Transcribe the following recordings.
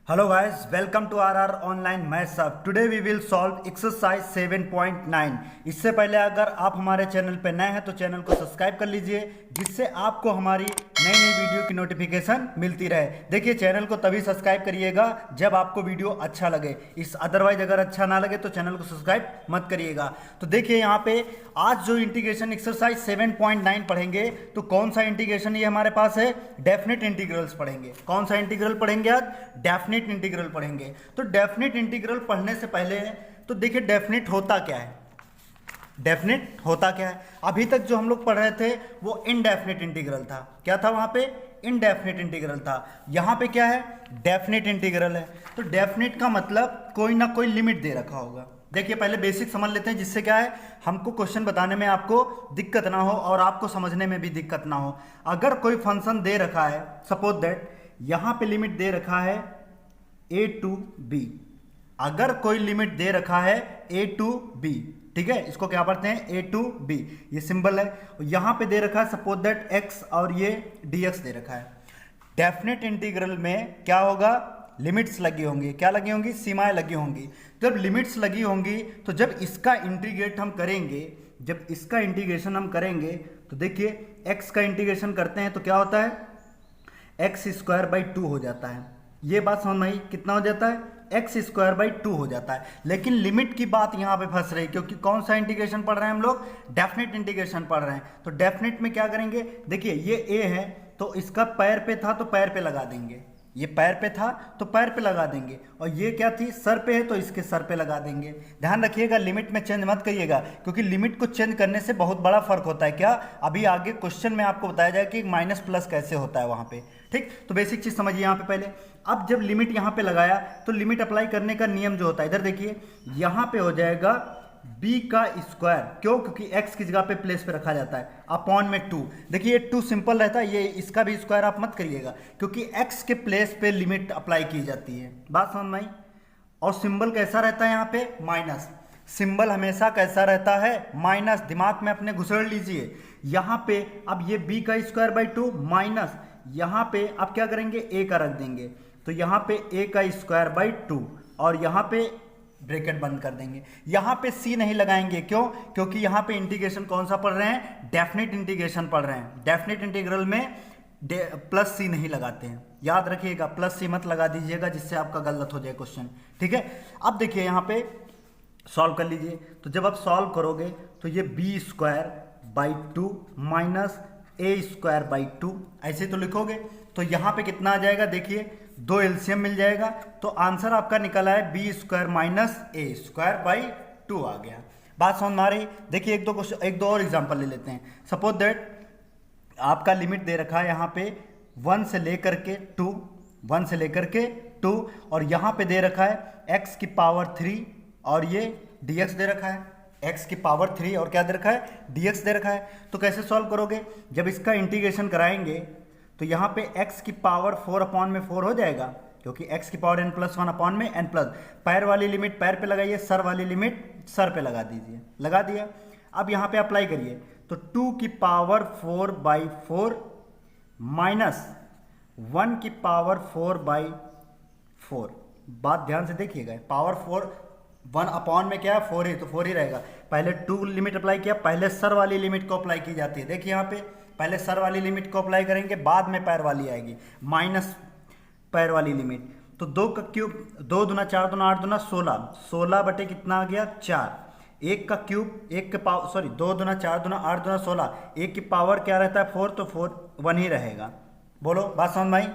Hello guys, welcome to RR Online Maths Hub. Today we will solve exercise 7.9. इससे पहले अगर आप हमारे चैनल पर नए हैं तो चैनल को सब्सक्राइब कर लीजिए, जिससे आपको हमारी नई नई वीडियो की नोटिफिकेशन मिलती रहे। देखिए, चैनल को तभी सब्सक्राइब करिएगा जब आपको वीडियो अच्छा लगे, अदरवाइज अगर अच्छा ना लगे तो चैनल को सब्सक्राइब मत करिएगा। तो देखिए यहाँ पे आज जो इंटीग्रेशन एक्सरसाइज 7.9 पढ़ेंगे, तो कौन सा इंटीग्रेशन ये हमारे पास है? डेफिनेट इंटीग्रल्स पढ़ेंगे। कौन सा इंटीग्रल पढ़ेंगे आज? डेफिनेट इंटीग्रल पढ़ेंगे। तो डेफिनेट इंटीग्रल पढ़ने से पहले तो देखिए डेफिनेट होता क्या है। डेफिनेट होता क्या है? अभी तक जो हम लोग पढ़ रहे थे वो इनडेफिनेट इंटीग्रल था। क्या था वहां पे? इनडेफिनेट इंटीग्रल था। यहां पे क्या है? डेफिनेट इंटीग्रल है। तो डेफिनेट का मतलब कोई ना कोई लिमिट दे रखा होगा। देखिए पहले बेसिक समझ लेते हैं, जिससे क्या है हमको क्वेश्चन बताने में आपको दिक्कत ना हो और आपको समझने में भी दिक्कत ना हो। अगर कोई फंक्शन दे रखा है, सपोज दैट यहां पे लिमिट दे रखा है a टू b, अगर कोई लिमिट दे रखा है a टू b, ठीक है, इसको क्या पढ़ते हैं? a टू b, ये सिंबल है। यहां पे दे रखा है सपोज दैट x और ये dx दे रखा है। डेफिनेट इंटीग्रल में क्या होगा? लिमिट्स लगी होंगी। क्या लगी होंगी? सीमाएं लगी होंगी। जब लिमिट्स लगी होंगी तो जब इसका इंटीग्रेट हम करेंगे, जब इसका इंटीग्रेशन हम करेंगे तो देखिए x का इंटीग्रेशन करते हैं तो क्या होता है? एक्स स्क्वायर बाई 2 हो जाता है। ये बात समझ में आई? कितना हो जाता है? एक्स स्क्वायर बाई 2 हो जाता है। लेकिन लिमिट की बात यहाँ पे फंस रही, क्योंकि कौन सा इंटीग्रेशन पढ़ रहे हैं हम लोग? डेफिनेट इंटीग्रेशन पढ़ रहे हैं। तो डेफिनेट में क्या करेंगे? देखिए ये ए है तो इसका पैर पे था तो पैर पे लगा देंगे, ये पैर पे था तो पैर पे लगा देंगे, और ये क्या थी? सर पे है तो इसके सर पे लगा देंगे। ध्यान रखिएगा, लिमिट में चेंज मत करिएगा, क्योंकि लिमिट को चेंज करने से बहुत बड़ा फर्क होता है। क्या? अभी आगे क्वेश्चन में आपको बताया जाए कि माइनस प्लस कैसे होता है वहां पे। ठीक, तो बेसिक चीज समझिए यहाँ पे पहले। अब जब लिमिट यहाँ पे लगाया तो लिमिट अप्लाई करने का नियम जो होता है, इधर देखिए यहाँ पे हो जाएगा b का स्क्वायर। क्यों? क्योंकि x की जगह पे प्लेस पे रखा जाता है, अपॉन में 2। देखिए ये 2 सिंपल रहता है, ये इसका भी स्क्वायर आप मत करिएगा, क्योंकि x के प्लेस पे लिमिट अप्लाई की जाती है। बात समझ में आई? और सिंबल कैसा रहता है यहाँ पे? माइनस। सिंबल हमेशा कैसा रहता है? माइनस। दिमाग में अपने घुसेड़ लीजिए। यहाँ पे अब ये b का स्क्वायर बाई 2 माइनस, यहाँ पे आप क्या करेंगे? a का रख देंगे, तो यहाँ पे a का स्क्वायर बाई 2, और यहाँ पे ब्रैकेट बंद कर देंगे। यहां पे c नहीं लगाएंगे। क्यों? क्योंकि यहां पे इंटीग्रेशन कौन सा पढ़ रहे हैं? डेफिनेट इंटीग्रेशन पढ़ रहे हैं। डेफिनेट इंटीग्रल में प्लस c नहीं लगाते हैं, याद रखिएगा। प्लस c मत लगा दीजिएगा, जिससे आपका गलत हो जाए क्वेश्चन। ठीक है, अब देखिए यहां पे सॉल्व कर लीजिए। तो जब आप सॉल्व करोगे तो ये b square by 2 minus a square by 2 ऐसे तो लिखोगे। तो यहां पे कितना आ जाएगा? देखिए 2 एलसीएम मिल जाएगा, तो आंसर आपका निकला है b square minus a square by 2 आ गया। बात समझ में आ रही? देखिए एक दो और एग्जांपल ले लेते हैं। सपोज दैट आपका लिमिट दे रखा है यहाँ पे 1 से लेकर के 2, 1 से लेकर के 2, और यहाँ पे दे रखा है x की पावर 3 और ये dx दे रखा है। x की पावर 3 और क्या दे रखा है? dx दे रखा है। तो कैसे सॉल्व करोगे? जब इसका इंटीग्रेशन कराएंगे तो यहाँ पे x की पावर 4 अपॉन में 4 हो जाएगा, क्योंकि x की पावर n+1 अपॉन में n प्लस। पैर वाली लिमिट पैर पे लगाइए, सर वाली लिमिट सर पे लगा दीजिए। लगा दिया। अब यहाँ पे अप्लाई करिए, तो 2 की पावर 4 बाई 4 माइनस 1 की पावर 4 बाई 4। बात ध्यान से देखिएगा, पावर 4 1 अपॉन में क्या है? 4 ही, तो 4 ही रहेगा। पहले 2 लिमिट अप्लाई किया, पहले सर वाली लिमिट को अप्लाई की जाती है। देखिए यहाँ पे पहले सर वाली लिमिट को अप्लाई करेंगे, बाद में पैर वाली आएगी, माइनस पैर वाली लिमिट। तो 2 का क्यूब, 2 दूना 4 दूना 8 दूना 16, 16 बटे कितना आ गया? 4। 1 का क्यूब, 1 के पावर, सॉरी 2 दूना 4 दूना 8 दूना 16, 1 की पावर क्या रहता है? 4, तो 4 1 ही रहेगा। बोलो, बात समझ में आई?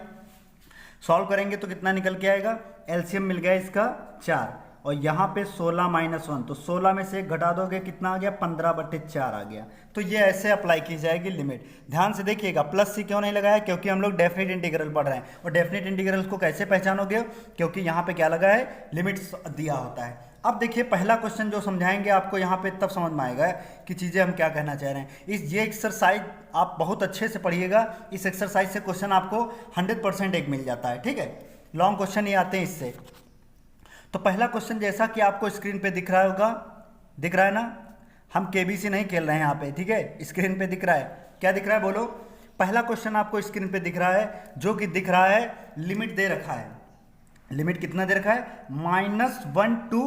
सॉल्व करेंगे तो कितना निकल के आएगा? एलसीएम मिल गया इसका 4, और यहाँ पे 16 माइनस 1, तो 16 में से 1 घटा दोगे, कितना आ गया? 15 बटे 4 आ गया। तो ये ऐसे अप्लाई की जाएगी लिमिट। ध्यान से देखिएगा, प्लस सी क्यों नहीं लगाया? क्योंकि हम लोग डेफिनेट इंटीग्रल पढ़ रहे हैं, और डेफिनेट इंटीग्रल को कैसे पहचानोगे? क्योंकि यहाँ पे क्या लगा है? लिमिट्स दिया होता है। अब देखिए पहला क्वेश्चन जो समझाएंगे आपको यहाँ पे, तब समझ में आएगा कि चीज़ें हम क्या कहना चाह रहे हैं। ये एक्सरसाइज आप बहुत अच्छे से पढ़िएगा। इस एक्सरसाइज से क्वेश्चन आपको 100% एक मिल जाता है। ठीक है, लॉन्ग क्वेश्चन ही आते हैं इससे। तो पहला क्वेश्चन जैसा कि आपको स्क्रीन पे दिख रहा होगा, दिख रहा है ना? हम केबीसी नहीं खेल रहे हैं यहाँ पे, ठीक है, स्क्रीन पे दिख रहा है। क्या दिख रहा है? बोलो। पहला क्वेश्चन आपको स्क्रीन पे दिख रहा है, जो कि दिख रहा है लिमिट दे रखा है। लिमिट कितना दे रखा है, -1 to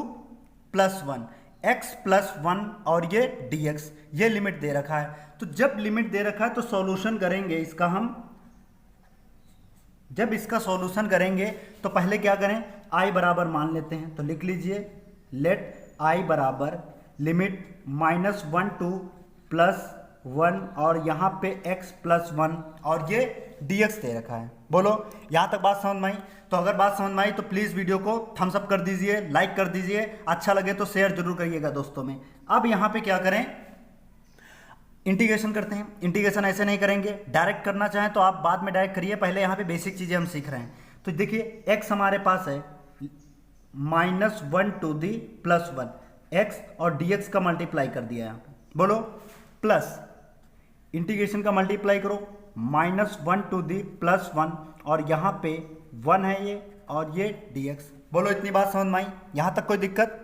+1, x+1 और ये dx, ये लिमिट दे रखा है। तो जब लिमिट दे रखा है तो सॉल्यूशन करेंगे इसका हम, जब इसका सॉल्यूशन करेंगे तो पहले क्या करें, i बराबर मान लेते हैं। तो लिख लीजिए लेट i बराबर लिमिट -1 to +1 और यहाँ पे x+1 और ये dx दे रखा है। बोलो यहाँ तक बात समझ में आई? तो अगर बात समझ में आई तो प्लीज़ वीडियो को थम्स अप कर दीजिए, लाइक कर दीजिए, अच्छा लगे तो शेयर जरूर करिएगा दोस्तों में। अब यहाँ पे क्या करें, इंटीग्रेशन करते हैं। इंटीग्रेशन ऐसे नहीं करेंगे, डायरेक्ट करना चाहें तो आप बाद में डायरेक्ट करिए, पहले यहाँ पे बेसिक चीज़ें हम सीख रहे हैं। तो देखिए x हमारे पास है -1 to +1, x और dx का मल्टीप्लाई कर दिया यहाँ पे। बोलो प्लस इंटीग्रेशन का मल्टीप्लाई करो, -1 to +1 और यहाँ पे 1 है ये और ये dx। बोलो इतनी बात समझ में आई? यहाँ तक कोई दिक्कत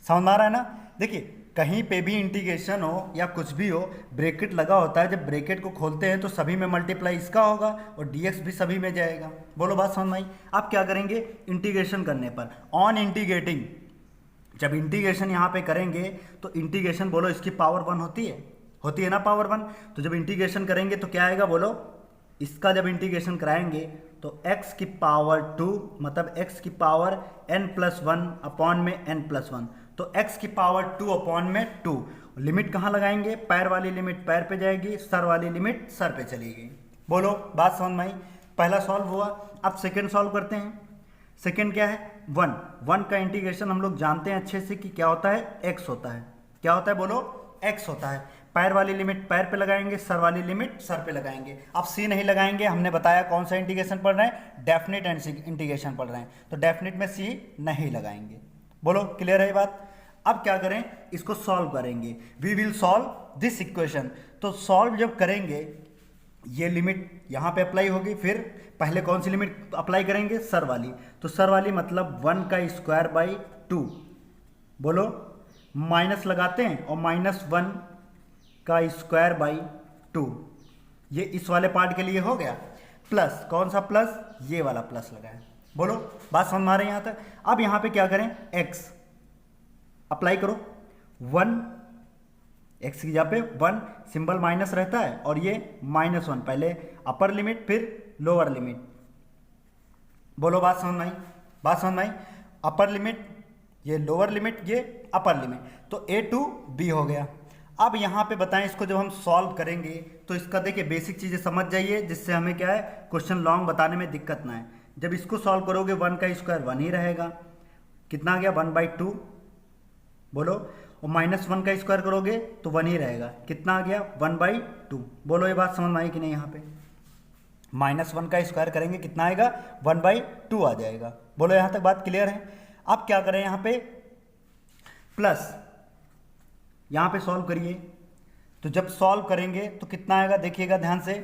समझ में आ रहा है ना? देखिए कहीं पे भी इंटीग्रेशन हो या कुछ भी हो, ब्रैकेट लगा होता है, जब ब्रैकेट को खोलते हैं तो सभी में मल्टीप्लाई इसका होगा और dx भी सभी में जाएगा। बोलो बात समझ में आई? आप क्या करेंगे, इंटीग्रेशन करने पर ऑन इंटीग्रेटिंग, जब इंटीग्रेशन यहाँ पे करेंगे तो इंटीग्रेशन बोलो इसकी पावर 1 होती है ना, पावर 1। तो जब इंटीग्रेशन करेंगे तो क्या आएगा, बोलो इसका जब इंटीग्रेशन कराएंगे तो x की पावर 2 मतलब x की पावर n+1 अपॉन में n+1, तो x की पावर 2 अपॉन में 2। लिमिट कहाँ लगाएंगे, पैर वाली लिमिट पैर पे जाएगी, सर वाली लिमिट सर पे चलेगी। बोलो बात समझ में आई? पहला सॉल्व हुआ। अब सेकेंड सॉल्व करते हैं। सेकेंड क्या है, 1 का इंटीग्रेशन हम लोग जानते हैं अच्छे से कि क्या होता है, x होता है। क्या होता है, बोलो x होता है। पैर वाली लिमिट पैर पे लगाएंगे, सर वाली लिमिट सर पे लगाएंगे। अब सी नहीं लगाएंगे, हमने बताया कौन सा इंटीग्रेशन पढ़ रहे हैं, डेफिनेट इंटीग्रेशन पढ़ रहे हैं, तो डेफिनेट में सी नहीं लगाएंगे। बोलो क्लियर है ये बात? अब क्या करें, इसको सॉल्व करेंगे। We will solve this equation. तो सॉल्व जब करेंगे ये लिमिट यहाँ पे अप्लाई होगी, फिर पहले कौन सी लिमिट अप्लाई करेंगे, सर वाली। तो सर वाली मतलब 1 का स्क्वायर बाई 2। बोलो माइनस लगाते हैं और -1 का स्क्वायर बाई 2, ये इस वाले पार्ट के लिए हो गया। प्लस कौन सा प्लस, ये वाला प्लस लगाएं। बोलो बात समझ में आ रही है यहाँ तक? अब यहाँ पे क्या करें, x अप्लाई करो, 1 x की जगह पे 1 सिंबल माइनस रहता है और ये -1, पहले अपर लिमिट फिर लोअर लिमिट। बोलो बात समझ में आई? बात समझ में आई? अपर लिमिट ये लोअर लिमिट ये अपर लिमिट, तो a to b हो गया। अब यहाँ पे बताएं, इसको जब हम सॉल्व करेंगे तो इसका देखिए बेसिक चीज़ें समझ जाइए, जिससे हमें क्या है क्वेश्चन लॉन्ग बताने में दिक्कत ना है। जब इसको सॉल्व करोगे 1 का स्क्वायर 1 ही रहेगा, कितना आ गया 1/2। बोलो और -1 का स्क्वायर करोगे तो 1 ही रहेगा, कितना आ गया 1/2। बोलो ये बात समझ में आई कि नहीं? यहाँ पे -1 का स्क्वायर करेंगे कितना आएगा, 1/2 आ जाएगा। बोलो यहाँ तक बात क्लियर है? अब क्या करें, यहाँ पे प्लस, यहाँ पे सॉल्व करिए। तो जब सॉल्व करेंगे तो कितना आएगा, देखिएगा ध्यान से,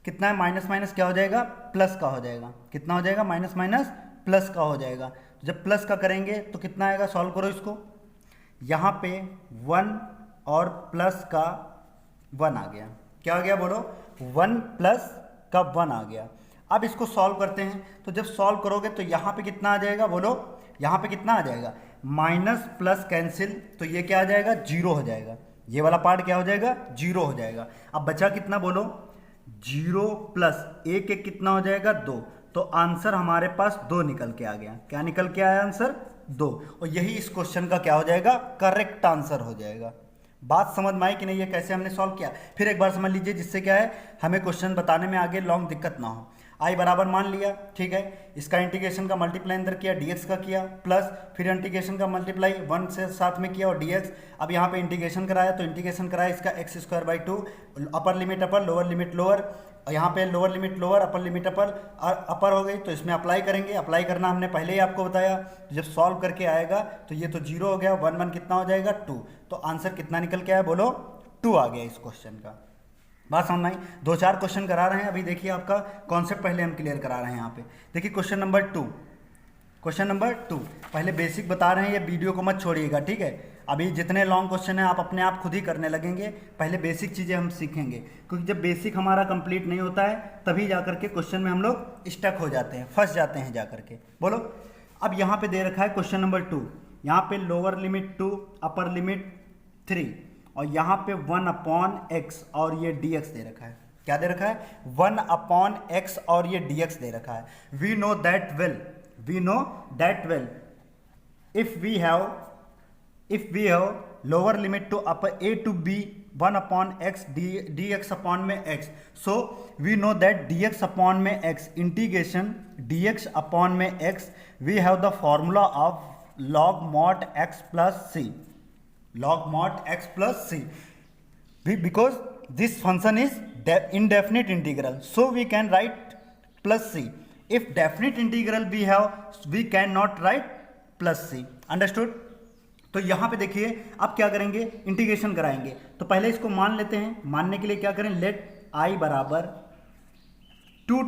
कितना है, माइनस माइनस क्या हो जाएगा, प्लस का हो जाएगा। कितना हो जाएगा, माइनस माइनस प्लस का हो जाएगा। तो जब प्लस का करेंगे तो कितना आएगा, सॉल्व करो इसको। यहाँ पे 1 और प्लस का 1 आ गया। क्या आ गया, बोलो 1 प्लस का 1 आ गया। अब इसको सॉल्व करते हैं, तो जब सॉल्व करोगे तो यहाँ पे कितना आ जाएगा, बोलो यहाँ पे कितना आ जाएगा, माइनस प्लस कैंसिल, तो ये क्या आ जाएगा, 0 हो जाएगा। ये वाला पार्ट क्या हो जाएगा, 0 हो जाएगा। अब बचा कितना, बोलो 0 प्लस 1 1 कितना हो जाएगा, 2। तो आंसर हमारे पास 2 निकल के आ गया। क्या निकल के आया आंसर, 2। और यही इस क्वेश्चन का क्या हो जाएगा, करेक्ट आंसर हो जाएगा। बात समझ में आई कि नहीं, ये कैसे हमने सॉल्व किया, फिर एक बार समझ लीजिए, जिससे क्या है हमें क्वेश्चन बताने में आगे लॉन्ग दिक्कत ना हो। आई बराबर मान लिया, ठीक है, इसका इंटीग्रेशन का मल्टीप्लाई अंदर किया, डीएक्स का किया, प्लस फिर इंटीग्रेशन का मल्टीप्लाई 1 से साथ में किया और डीएक्स। अब यहाँ पे इंटीग्रेशन कराया, तो इंटीग्रेशन कराया इसका x²/2, अपर limit upper, lower limit lower, और यहाँ पे lower limit lower, upper limit अपर हो गई। तो इसमें अप्लाई करेंगे, अप्लाई करना हमने पहले ही आपको बताया। तो जब सॉल्व करके आएगा तो ये तो 0 हो गया, 1 1 कितना हो जाएगा, 2। तो आंसर कितना निकल के आया, बोलो 2 आ गया इस क्वेश्चन का। बात समझ में आई? 2-4 क्वेश्चन करा रहे हैं अभी, देखिए आपका कॉन्सेप्ट पहले हम क्लियर करा रहे हैं यहाँ पे। देखिए क्वेश्चन नंबर 2, क्वेश्चन नंबर 2 पहले बेसिक बता रहे हैं, ये वीडियो को मत छोड़िएगा, ठीक है। अभी जितने लॉन्ग क्वेश्चन हैं आप अपने आप खुद ही करने लगेंगे, पहले बेसिक चीज़ें हम सीखेंगे, क्योंकि जब बेसिक हमारा कंप्लीट नहीं होता है तभी जाकर के क्वेश्चन में हम लोग स्टक हो जाते हैं, फंस जाते हैं जाकर के। बोलो, अब यहाँ पे दे रखा है क्वेश्चन नंबर 2, यहाँ पे लोअर लिमिट 2 अपर लिमिट 3 और यहाँ पे 1/x और ये dx दे रखा है। क्या दे रखा है? 1/x और ये dx दे रखा है। We know that well if we have lower limit to upper a to b 1/x dx upon में x, so we know that dx upon में x integration dx upon में x, we have the formula of log mod x plus c, because this function is indefinite integral, so we can write plus c. If definite integral we have, we cannot write plus C. Understood? तो यहां पे देखिए अब क्या करेंगे, integration कराएंगे। तो पहले इसको मान लेते हैं। मानने के लिए क्या करें, लेट आई बराबर 2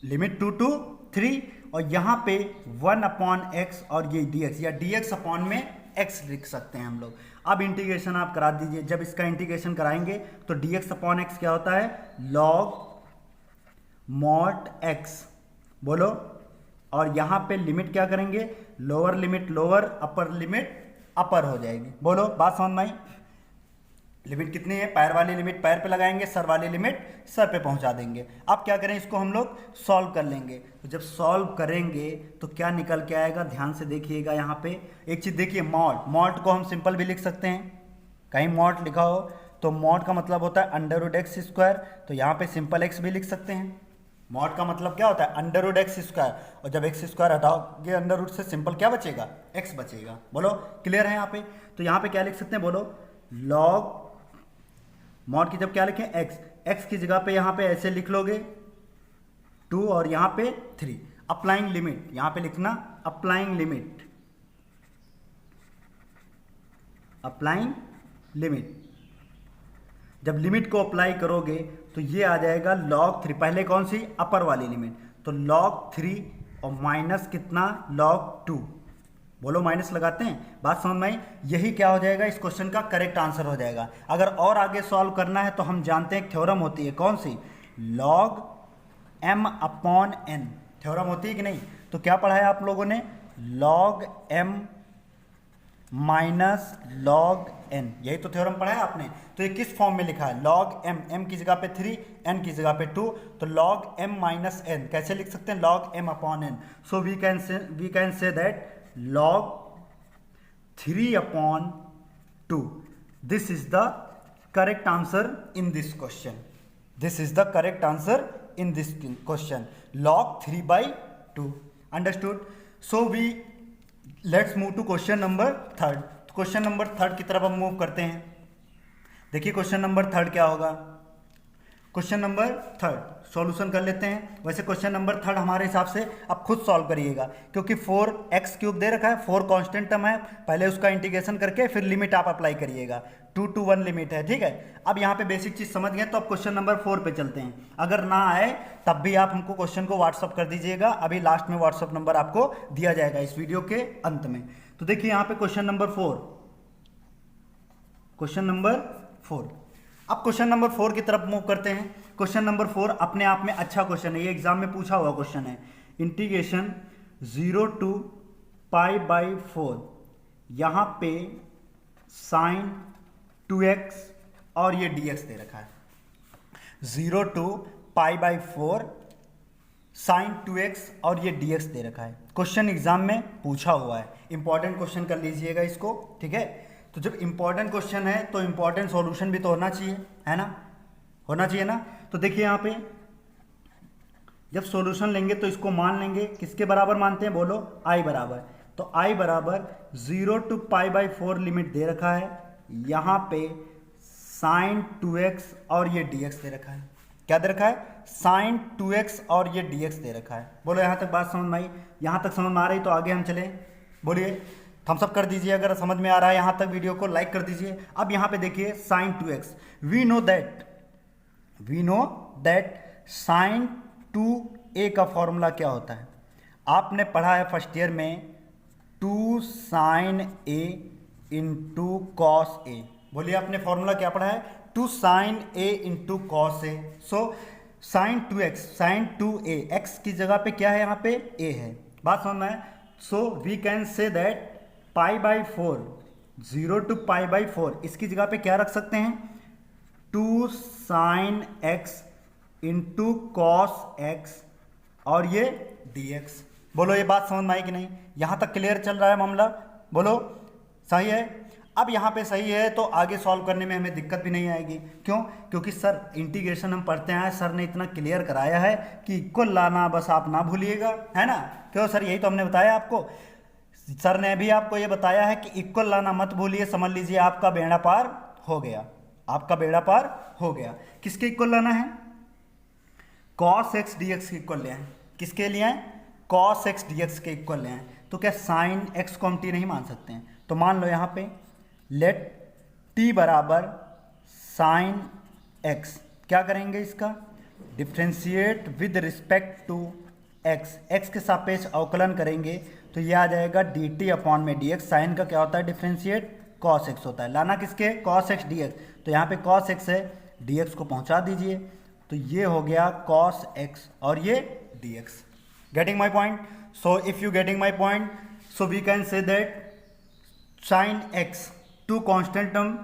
लिमिट 2 to 3 और यहां पे 1/x और ये dx या dx अपॉन में x लिख सकते हैं हम लोग। अब इंटीग्रेशन आप करा दीजिए। जब इसका इंटीग्रेशन कराएंगे तो dx अपॉन x क्या होता है, लॉग मॉड x। बोलो, और यहां पे लिमिट क्या करेंगे, lower limit lower upper limit अपर हो जाएगी। बोलो, बात समझ में आई? लिमिट कितनी है, पैर वाली लिमिट पैर पे लगाएंगे, सर वाली लिमिट सर पे पहुंचा देंगे। अब क्या करें, इसको हम लोग सॉल्व कर लेंगे। तो जब सॉल्व करेंगे तो क्या निकल के आएगा, ध्यान से देखिएगा। यहाँ पे एक चीज देखिए, मॉड को हम सिंपल भी लिख सकते हैं। कहीं मॉड लिखा हो तो मॉड का मतलब होता है √x², तो यहाँ पे सिंपल x भी लिख सकते हैं। मॉड का मतलब क्या होता है, √x², और जब x² हटाओगे अंडर रूट से सिंपल क्या बचेगा, x बचेगा। बोलो, क्लियर है यहाँ पे? तो यहाँ पे क्या लिख सकते हैं, बोलो, लॉग मॉड की जब क्या लिखें, x की जगह पे यहाँ पे ऐसे लिख लोगे 2 और यहाँ पे 3। अप्लाइंग लिमिट यहाँ पे लिखना, अप्लाइंग लिमिट। जब लिमिट को अप्लाई करोगे तो ये आ जाएगा log 3, पहले कौन सी, अपर वाली लिमिट, तो log 3 और माइनस कितना, log 2। बोलो, माइनस लगाते हैं, बात समझ में आई? यही क्या हो जाएगा, इस क्वेश्चन का करेक्ट आंसर हो जाएगा। अगर और आगे सॉल्व करना है तो हम जानते हैं एक थ्योरम होती है, कौन सी, log m/n थ्योरम होती है कि नहीं? तो क्या पढ़ा है आप लोगों ने, log m minus log n, यही तो थ्योरम पढ़ा है आपने। तो ये किस फॉर्म में लिखा है, log m की जगह पे 3, n की जगह पे 2, तो log m माइनस n कैसे लिख सकते हैं, log m/n। So we can say that log 3/2, this is the correct answer in this question, log 3/2। Understood? So we let's move to question number 3। Question number 3 की तरफ हम move करते हैं। देखिए क्वेश्चन नंबर 3 क्या होगा। क्वेश्चन नंबर 3 सॉल्यूशन कर लेते हैं। वैसे क्वेश्चन नंबर 3 हमारे हिसाब से आप खुद सॉल्व करिएगा, क्योंकि 4x³ दे रखा है, 4 कांस्टेंट टर्म है, पहले उसका इंटीग्रेशन करके फिर लिमिट आप अप्लाई करिएगा। 2 to 1 लिमिट है, ठीक है। अब यहाँ पे बेसिक चीज समझ गए, तो अब क्वेश्चन नंबर 4 पे चलते हैं। अगर ना आए तब भी आप हमको क्वेश्चन को व्हाट्सअप कर दीजिएगा, अभी लास्ट में व्हाट्सअप नंबर आपको दिया जाएगा इस वीडियो के अंत में। तो देखिए यहाँ पे क्वेश्चन नंबर 4। अब क्वेश्चन नंबर 4 की तरफ मूव करते हैं। क्वेश्चन नंबर 4 अपने आप में अच्छा क्वेश्चन है, ये एग्जाम में पूछा हुआ क्वेश्चन है। इंटीग्रेशन 0 to π/4, यहाँ पे sin 2x और ये dx दे रखा है। 0 to π/4 sin 2x और ये dx दे रखा है। क्वेश्चन एग्जाम में पूछा हुआ है, इंपॉर्टेंट क्वेश्चन कर लीजिएगा इसको, ठीक है। तो जब इंपॉर्टेंट क्वेश्चन है तो इंपॉर्टेंट सॉल्यूशन भी तो होना चाहिए, है ना, होना चाहिए ना। तो देखिए यहाँ पे जब सॉल्यूशन लेंगे तो इसको मान लेंगे, किसके बराबर मानते हैं, बोलो, i बराबर। तो i बराबर 0 to π/4 लिमिट दे रखा है, यहाँ पे sin 2x और ये dx दे रखा है। क्या दे रखा है, sin 2x और ये dx दे रखा है। बोलो, यहाँ तक बात समझ में आई? यहाँ तक समझ में आ रही तो आगे हम चले। बोलिए, थम्स अप कर दीजिए अगर समझ में आ रहा है, यहाँ तक वीडियो को लाइक कर दीजिए। अब यहाँ पे देखिए sin 2x, we know that sin 2a का फॉर्मूला क्या होता है, आपने पढ़ा है फर्स्ट ईयर में 2 sin a into cos a. बोलिए आपने फॉर्मूला क्या पढ़ा है, two sine a into cos a. So sine 2x, sine 2a, x की जगह पे क्या है यहाँ पे a है, बात समझ में है। So we can say that π/4, 0 to π/4, इसकी जगह पे क्या रख सकते हैं, 2 sine x into cos x और ये dx। बोलो ये बात समझ में आई कि नहीं, यहाँ तक क्लियर चल रहा है मामला, बोलो सही है। अब यहाँ पे सही है तो आगे सॉल्व करने में हमें दिक्कत भी नहीं आएगी, क्यों, क्योंकि सर इंटीग्रेशन हम पढ़ते हैं, सर ने इतना क्लियर कराया है कि इक्वल लाना बस आप ना भूलिएगा, है ना। क्यों सर, यही तो हमने बताया आपको, सर ने भी आपको ये बताया है कि इक्वल लाना मत भूलिए, समझ लीजिए आपका बेड़ा पार हो गया, आपका बेड़ा पार हो गया। किसके इक्वल लाना है, cos x dx के इक्वल ले आए। किसके लिए आए, cos x dx के इक्वल ले आए। तो क्या साइन x को हम t नहीं मान सकते हैं, तो मान लो यहाँ पे लेट t बराबर साइन x, क्या करेंगे इसका differentiate with respect to x, x के सापेक्ष अवकलन करेंगे तो ये आ जाएगा dt अपॉन में dx। साइन का क्या होता है डिफ्रेंशिएट, cos x होता है, लाना किसके cos x dx, तो यहाँ पे cos x है, dx को पहुँचा दीजिए, तो ये हो गया cos x और ये dx। Getting my point, so if you getting my point, so we can say that sine x, two constant term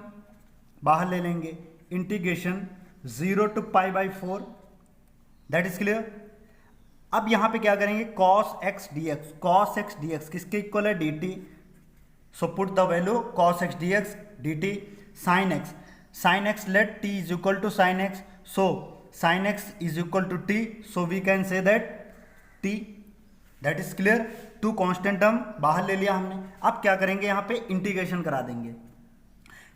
बाहर ले लेंगे, integration 0 to π/4, that is clear. अब यहाँ पे क्या करेंगे cos x dx, cos x dx किसके equal है dt, so put the value cos x dx dt sin x, sin x let t is equal to sin x, so sin x is equal to t, so we can say that t, that is clear। Two constant term बाहर ले लिया हमने। अब क्या करेंगे, यहाँ पे integration करा देंगे,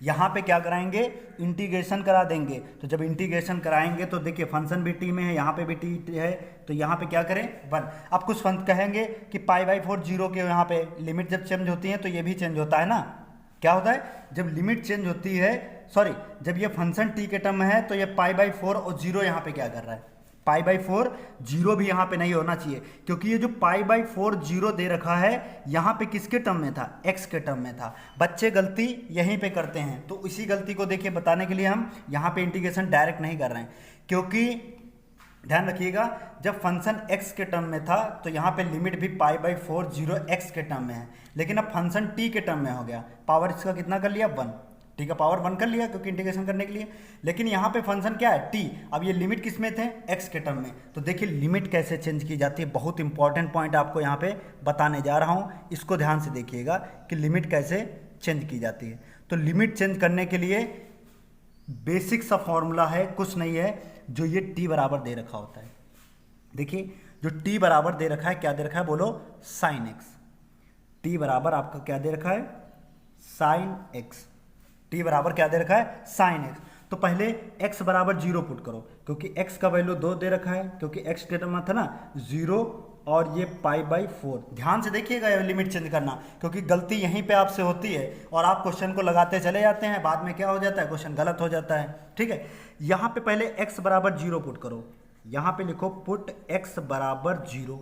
यहाँ पे क्या कराएंगे इंटीग्रेशन करा देंगे। तो जब इंटीग्रेशन कराएंगे तो देखिए फंक्शन भी टी में है, यहाँ पे भी टी है, तो यहाँ पे क्या करें 1। अब कुछ फंक्शन कहेंगे कि π/4 0 के यहाँ पे लिमिट जब चेंज होती है तो ये भी चेंज होता है ना, क्या होता है जब लिमिट चेंज होती है, सॉरी जब ये फंक्शन टी के टर्म में है तो ये π/4 और 0 यहाँ पे क्या कर रहा है, π/4 0 भी यहाँ पे नहीं होना चाहिए, क्योंकि ये जो π/4 0 दे रखा है यहाँ पे किसके टर्म में था, x के टर्म में था। बच्चे गलती यहीं पे करते हैं, तो इसी गलती को देखिए बताने के लिए हम यहाँ पे इंटीग्रेशन डायरेक्ट नहीं कर रहे हैं, क्योंकि ध्यान रखिएगा जब फंक्शन x के टर्म में था तो यहाँ पे लिमिट भी π/4 0 x के टर्म में है, लेकिन अब फंक्शन t के टर्म में हो गया, पावर इसका कितना कर लिया 1, ठीक है पावर 1 कर लिया क्योंकि इंटीग्रेशन करने के लिए, लेकिन यहाँ पे फंक्शन क्या है t, अब ये लिमिट किस में थे x के टर्म में। तो देखिए लिमिट कैसे चेंज की जाती है, बहुत इंपॉर्टेंट पॉइंट आपको यहाँ पे बताने जा रहा हूँ, इसको ध्यान से देखिएगा कि लिमिट कैसे चेंज की जाती है। तो लिमिट चेंज करने के लिए बेसिक सा फॉर्मूला है, कुछ नहीं है, जो ये t बराबर दे रखा होता है। देखिए जो t बराबर दे रखा है, क्या दे रखा है बोलो साइन x, t बराबर आपका क्या दे रखा है साइन x, t बराबर क्या दे रखा है साइन x। तो पहले x बराबर 0 पुट करो, क्योंकि x का वैल्यू 2 दे रखा है, क्योंकि x के टर्म में था ना 0 और ये π/4। ध्यान से देखिएगा ये लिमिट चेंज करना, क्योंकि गलती यहीं पे आपसे होती है और आप क्वेश्चन को लगाते चले जाते हैं, बाद में क्या हो जाता है क्वेश्चन गलत हो जाता है, ठीक है। यहाँ पे पहले x बराबर 0 पुट करो, यहाँ पे लिखो पुट x बराबर 0।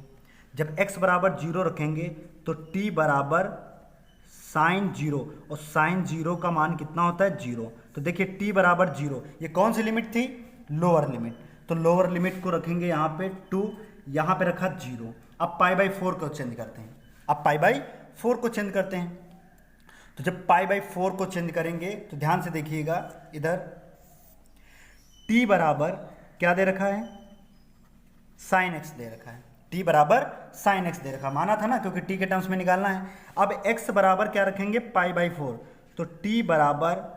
जब x बराबर 0 रखेंगे तो t बराबर साइन 0, और साइन 0 का मान कितना होता है 0। तो देखिए t बराबर 0, ये कौन सी लिमिट थी लोअर लिमिट, तो लोअर लिमिट को रखेंगे यहाँ पे 2, यहाँ पे रखा 0। अब π/4 को चेंज करते हैं, अब π/4 को चेंज करते हैं, तो जब π/4 को चेंज करेंगे तो ध्यान से देखिएगा इधर t बराबर क्या दे रखा है साइन x दे रखा है, t बराबर साइन x दे रखा, माना था ना क्योंकि t के टर्म्स में निकालना है। अब x बराबर क्या रखेंगे π/4, तो t बराबर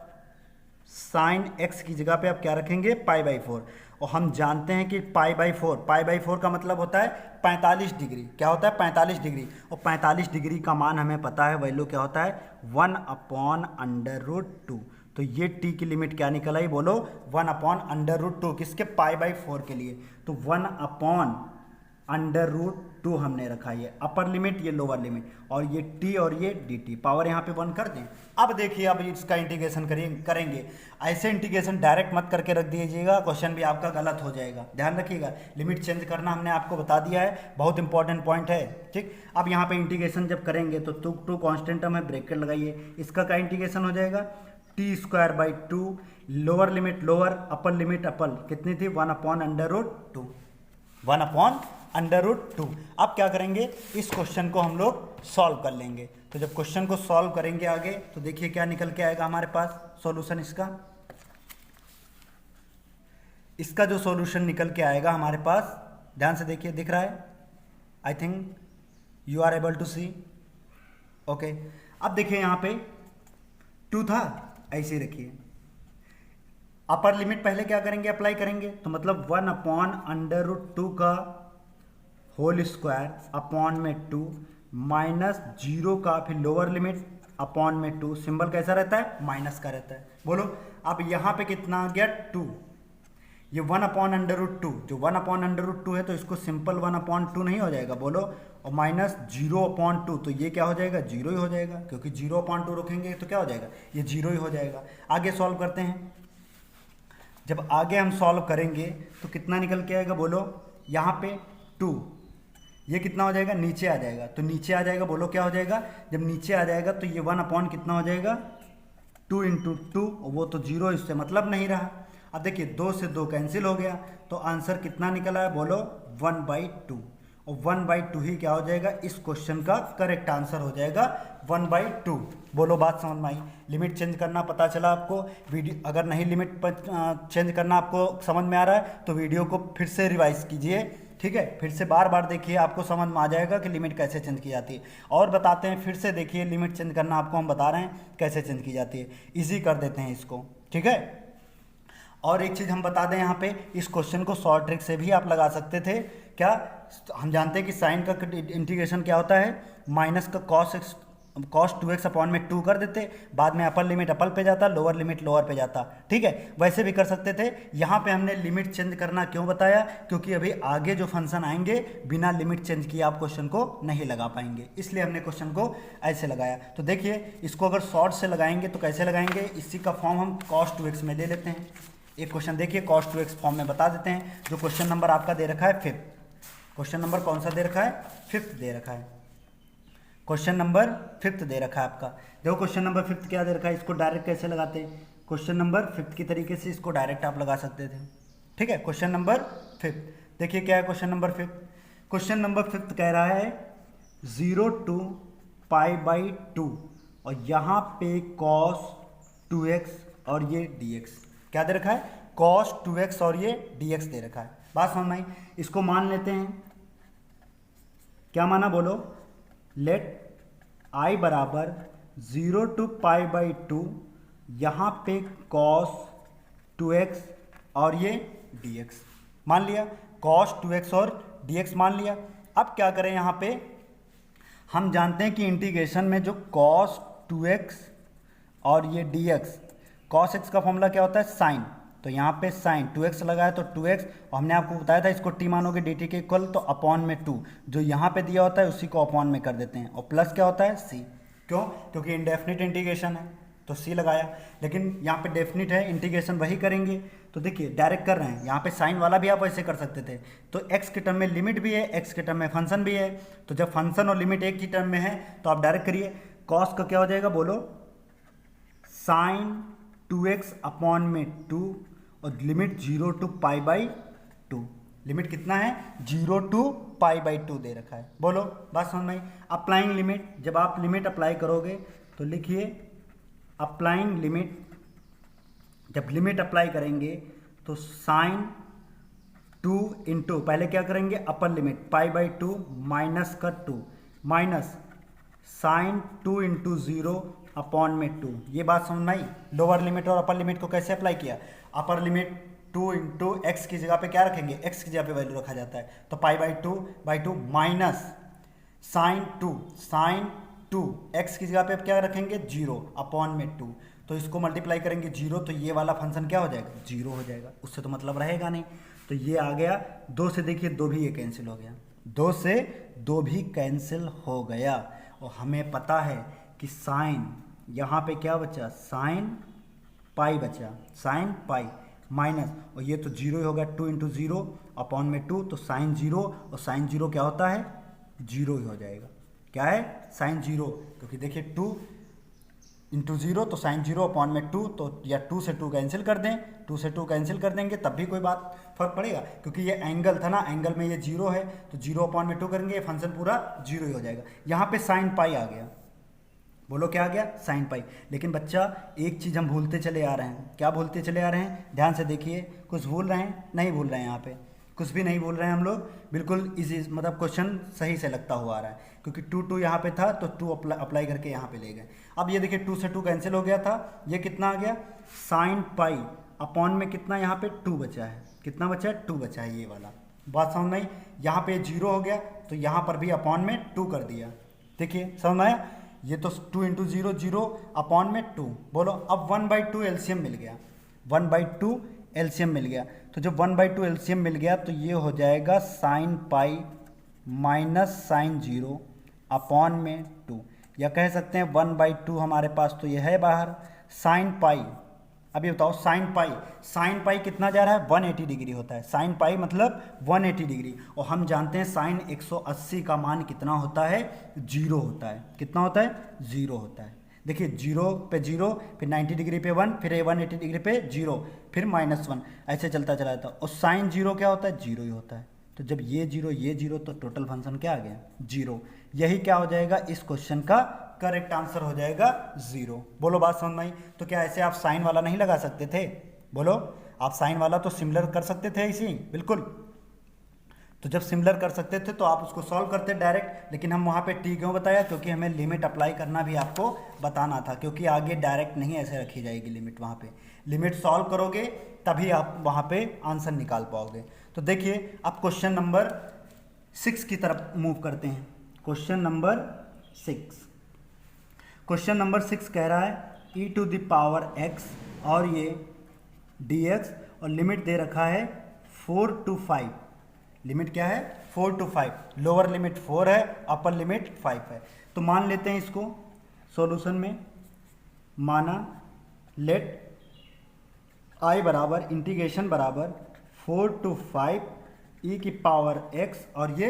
साइन x की जगह पे आप क्या रखेंगे π/4, और हम जानते हैं कि π/4 का मतलब होता है 45 डिग्री, क्या होता है 45 डिग्री, और 45 डिग्री का मान हमें पता है वैल्यू क्या होता है 1/√2। तो ये t की लिमिट क्या निकल आई बोलो 1/√2, किसके π/4 के लिए, तो 1/√2 टू हमने रखा, ये अपर लिमिट ये लोअर लिमिट, और ये टी और ये डी टी, पावर यहाँ पे 1 कर दें। अब देखिए अब इसका इंटीग्रेशन करेंगे। ऐसे इंटीग्रेशन डायरेक्ट मत करके रख दीजिएगा, क्वेश्चन भी आपका गलत हो जाएगा, ध्यान रखिएगा। लिमिट चेंज करना हमने आपको बता दिया है, बहुत इंपॉर्टेंट पॉइंट है, ठीक। अब यहाँ पे इंटीग्रेशन जब करेंगे तो टू कॉन्स्टेंट टर्म है, ब्रैकेट लगाइए, इसका क्या इंटीग्रेशन हो जाएगा, T square by two, lower limit lower, upper limit अपर, कितनी थी 1/√2, 1/√2। अब क्या करेंगे, इस क्वेश्चन को हम लोग सॉल्व कर लेंगे। तो जब क्वेश्चन को सॉल्व करेंगे आगे तो देखिए क्या निकल के आएगा हमारे पास सॉल्यूशन इसका जो सॉल्यूशन निकल के आएगा हमारे पास, ध्यान से देखिए, दिख रहा है, I think you are able to see, okay. अब देखिए यहाँ पे 2 था, ऐसे ही रखिए, अपर लिमिट पहले क्या करेंगे, अप्लाई करेंगे, तो मतलब 1/√2 का होल स्क्वायर अपॉन में 2 माइनस 0 का फिर लोअर लिमिट अपॉन में 2, सिंबल कैसा रहता है, माइनस का रहता है। बोलो अब यहाँ पे कितना आ गया 2, ये 1/√2, जो 1/√2 है तो इसको सिंपल 1/2 नहीं हो जाएगा, बोलो, और माइनस 0/2, तो ये क्या हो जाएगा, 0 ही हो जाएगा, क्योंकि 0/2 रखेंगे तो क्या हो जाएगा, ये 0 ही हो जाएगा। आगे सॉल्व करते हैं, जब आगे हम सॉल्व करेंगे तो कितना निकल के आएगा, बोलो, यहाँ पे 2, ये कितना हो जाएगा, नीचे आ जाएगा, तो नीचे आ जाएगा, बोलो क्या हो जाएगा, जब नीचे आ जाएगा तो ये 1 कितना हो जाएगा, 2 × 2, वो तो 0, इससे मतलब नहीं रहा। अब देखिए 2 से 2 कैंसिल हो गया, तो आंसर कितना निकला है, बोलो 1/2, और 1/2 ही क्या हो जाएगा, इस क्वेश्चन का करेक्ट आंसर हो जाएगा 1/2। बोलो बात समझ में आई। लिमिट चेंज करना पता चला आपको, वीडियो अगर नहीं लिमिट चेंज करना आपको समझ में आ रहा है तो वीडियो को फिर से रिवाइज कीजिए, ठीक है, फिर से बार बार देखिए, आपको समझ में आ जाएगा कि लिमिट कैसे चेंज की जाती है। और बताते हैं, फिर से देखिए, लिमिट चेंज करना आपको हम बता रहे हैं कैसे चेंज की जाती है, ईजी कर देते हैं इसको, ठीक है। और एक चीज़ हम बता दें, यहाँ पे इस क्वेश्चन को शॉर्ट ट्रिक से भी आप लगा सकते थे। क्या हम जानते हैं कि साइन का इंटीग्रेशन क्या होता है, माइनस का cos 2x अपॉन में 2 कर देते, बाद में अपर लिमिट अपर पे जाता, लोअर लिमिट लोअर पे जाता, ठीक है, वैसे भी कर सकते थे। यहाँ पे हमने लिमिट चेंज करना क्यों बताया, क्योंकि अभी आगे जो फंक्शन आएंगे बिना लिमिट चेंज किए आप क्वेश्चन को नहीं लगा पाएंगे, इसलिए हमने क्वेश्चन को ऐसे लगाया। तो देखिए इसको अगर शॉर्ट से लगाएंगे तो कैसे लगाएंगे, इसी का फॉर्म हम cos 2x में ले लेते हैं। एक क्वेश्चन देखिए cos 2x फॉर्म में बता देते हैं, जो क्वेश्चन नंबर आपका दे रखा है 5th, क्वेश्चन नंबर कौन सा दे रखा है, 5th दे रखा है, क्वेश्चन नंबर 5th दे रखा है आपका। देखो क्वेश्चन नंबर 5th क्या दे रखा है, इसको डायरेक्ट कैसे लगाते हैं, क्वेश्चन नंबर 5th की तरीके से इसको डायरेक्ट आप लगा सकते थे, ठीक है। क्वेश्चन नंबर 5th देखिए क्या है, question number 5th, question number 5th कह रहा है 0 to π/2, और यहाँ पे cos 2x और ये dx क्या दे रखा है, cos 2x और ये dx दे रखा है। बात समझ में आई। इसको मान लेते हैं, क्या माना, बोलो, लेट i बराबर 0 to π/2, यहाँ पे cos 2x और ये dx मान लिया, cos 2x और dx मान लिया। अब क्या करें, यहाँ पे हम जानते हैं कि इंटीग्रेशन में जो cos 2x और ये dx, cos x का फॉर्मूला क्या होता है, साइन, तो यहाँ पे साइन 2x लगाया तो 2x, और हमने आपको बताया था इसको t मानोगे dt के इक्वल, तो अपॉन में 2, जो यहाँ पे दिया होता है उसी को अपॉन में कर देते हैं, और प्लस क्या होता है c, क्यों, क्योंकि इनडेफिनिट इंटीग्रेशन है तो c लगाया, लेकिन यहाँ पे डेफिनिट है, इंटीग्रेशन वही करेंगे। तो देखिए डायरेक्ट कर रहे हैं, यहाँ पे साइन वाला भी आप ऐसे कर सकते थे, तो x के टर्म में लिमिट भी है, x के टर्म में फंक्शन भी है, तो जब फंक्शन और लिमिट एक ही टर्म में है तो आप डायरेक्ट करिए, cos का क्या हो जाएगा, बोलो, साइन 2x अपॉन में 2, और लिमिट 0 to π/2, लिमिट कितना है, 0 to π/2 दे रखा है। बोलो बात समझ में आई। अप्लाइंग लिमिट, जब आप लिमिट अप्लाई करोगे तो लिखिए अप्लाइंग लिमिट, जब लिमिट अप्लाई करेंगे तो साइन 2 इंटू, पहले क्या करेंगे, अपर लिमिट π/2 माइनस का 2 माइनस साइन 2 इंटू 0 अपॉन में 2, ये बात समझ में आई। लोअर लिमिट और अपर लिमिट को कैसे अप्लाई किया, अपर लिमिट 2 इंटू एक्स की जगह पे क्या रखेंगे, एक्स की जगह पे वैल्यू रखा जाता है, तो π/2 माइनस साइन 2 एक्स की जगह पे अब क्या रखेंगे, 0 अपॉन में 2, तो इसको मल्टीप्लाई करेंगे 0, तो ये वाला फंक्शन क्या हो जाएगा, 0 हो जाएगा, उससे तो मतलब रहेगा नहीं। तो ये आ गया 2 से, देखिए 2 भी ये कैंसिल हो गया, 2 से 2 भी कैंसिल हो गया और हमें पता है कि साइन यहाँ पे क्या बचा, साइन पाई बचा, साइन पाई माइनस, और ये तो जीरो ही होगा, 2 इंटू जीरो अपॉन में 2, तो साइन जीरो, और साइन जीरो क्या होता है, जीरो ही हो जाएगा। क्या है, साइन जीरो, क्योंकि देखिए 2 इंटू जीरो तो साइन जीरो अपॉन में 2, तो या 2 से 2 कैंसिल कर दें, 2 से 2 कैंसिल कर देंगे तब भी कोई बात फर्क पड़ेगा, क्योंकि ये एंगल था ना, एंगल में ये जीरो है तो जीरो अपॉन में 2 करेंगे, ये फंक्शन पूरा जीरो ही हो जाएगा। यहाँ पे साइन पाई आ गया, बोलो क्या आ गया, साइन पाई। लेकिन बच्चा एक चीज़ हम भूलते चले आ रहे हैं, क्या भूलते चले आ रहे हैं, ध्यान से देखिए, कुछ भूल रहे हैं, नहीं भूल रहे हैं, यहाँ पे कुछ भी नहीं भूल रहे हैं हम लोग, बिल्कुल इजी, मतलब क्वेश्चन सही से लगता हुआ आ रहा है, क्योंकि 2 यहाँ पे था तो 2 अप्लाई करके यहाँ पे ले गए। अब ये देखिए 2 से 2 कैंसिल हो गया था, ये कितना आ गया, साइन पाई अपॉन में कितना, यहाँ पे 2 बचा है, कितना बचा है, 2 बचा है, ये वाला बात समझ में आई। यहाँ पे जीरो हो गया तो यहाँ पर भी अपॉन में 2 कर दिया, देखिए समझ में आया, ये तो 2 इंटू जीरो, जीरो अपॉन में 2, बोलो अब 1/2 एलसीएम मिल गया, 1/2 एलसीएम मिल गया, तो जब 1/2 एलसीएम मिल गया तो ये हो जाएगा sine pi minus sine zero upon में 2, या कह सकते हैं 1/2 हमारे पास तो ये है बाहर, साइन पाई, अभी बताओ साइन पाई कितना जा रहा है, 180 डिग्री होता है, साइन पाई मतलब 180 डिग्री, और हम जानते हैं साइन 180 का मान कितना होता है, जीरो होता है, कितना होता है, जीरो होता है। देखिए जीरो पे जीरो, फिर 90 डिग्री पे 1, फिर 180 डिग्री पे जीरो, फिर -1, ऐसे चलता चला जाता है, और साइन जीरो क्या होता है, जीरो ही होता है। तो जब ये जीरो तो टोटल फंक्शन क्या आ गया, जीरो। यही क्या हो जाएगा, इस क्वेश्चन का करेक्ट आंसर हो जाएगा 0। बोलो बात समझ में आई। तो क्या ऐसे आप साइन वाला नहीं लगा सकते थे, बोलो, आप साइन वाला तो सिमिलर कर सकते थे इसी, बिल्कुल। तो जब सिमिलर कर सकते थे तो आप उसको सॉल्व करते डायरेक्ट, लेकिन हम वहाँ पे टी क्यों बताया, क्योंकि हमें लिमिट अप्लाई करना भी आपको बताना था, क्योंकि आगे डायरेक्ट नहीं ऐसे रखी जाएगी लिमिट, वहाँ पे लिमिट सॉल्व करोगे तभी आप वहाँ पे आंसर निकाल पाओगे। तो देखिए अब क्वेश्चन नंबर 6 की तरफ मूव करते हैं। क्वेश्चन नंबर 6, क्वेश्चन नंबर 6 कह रहा है e⁻x और ये dx, और लिमिट दे रखा है 4 to 5, लिमिट क्या है, 4 to 5, लोअर लिमिट 4 है, अपर लिमिट 5 है। तो मान लेते हैं इसको सॉल्यूशन में, माना लेट i बराबर इंटीग्रेशन बराबर 4 to 5 e⁻x और ये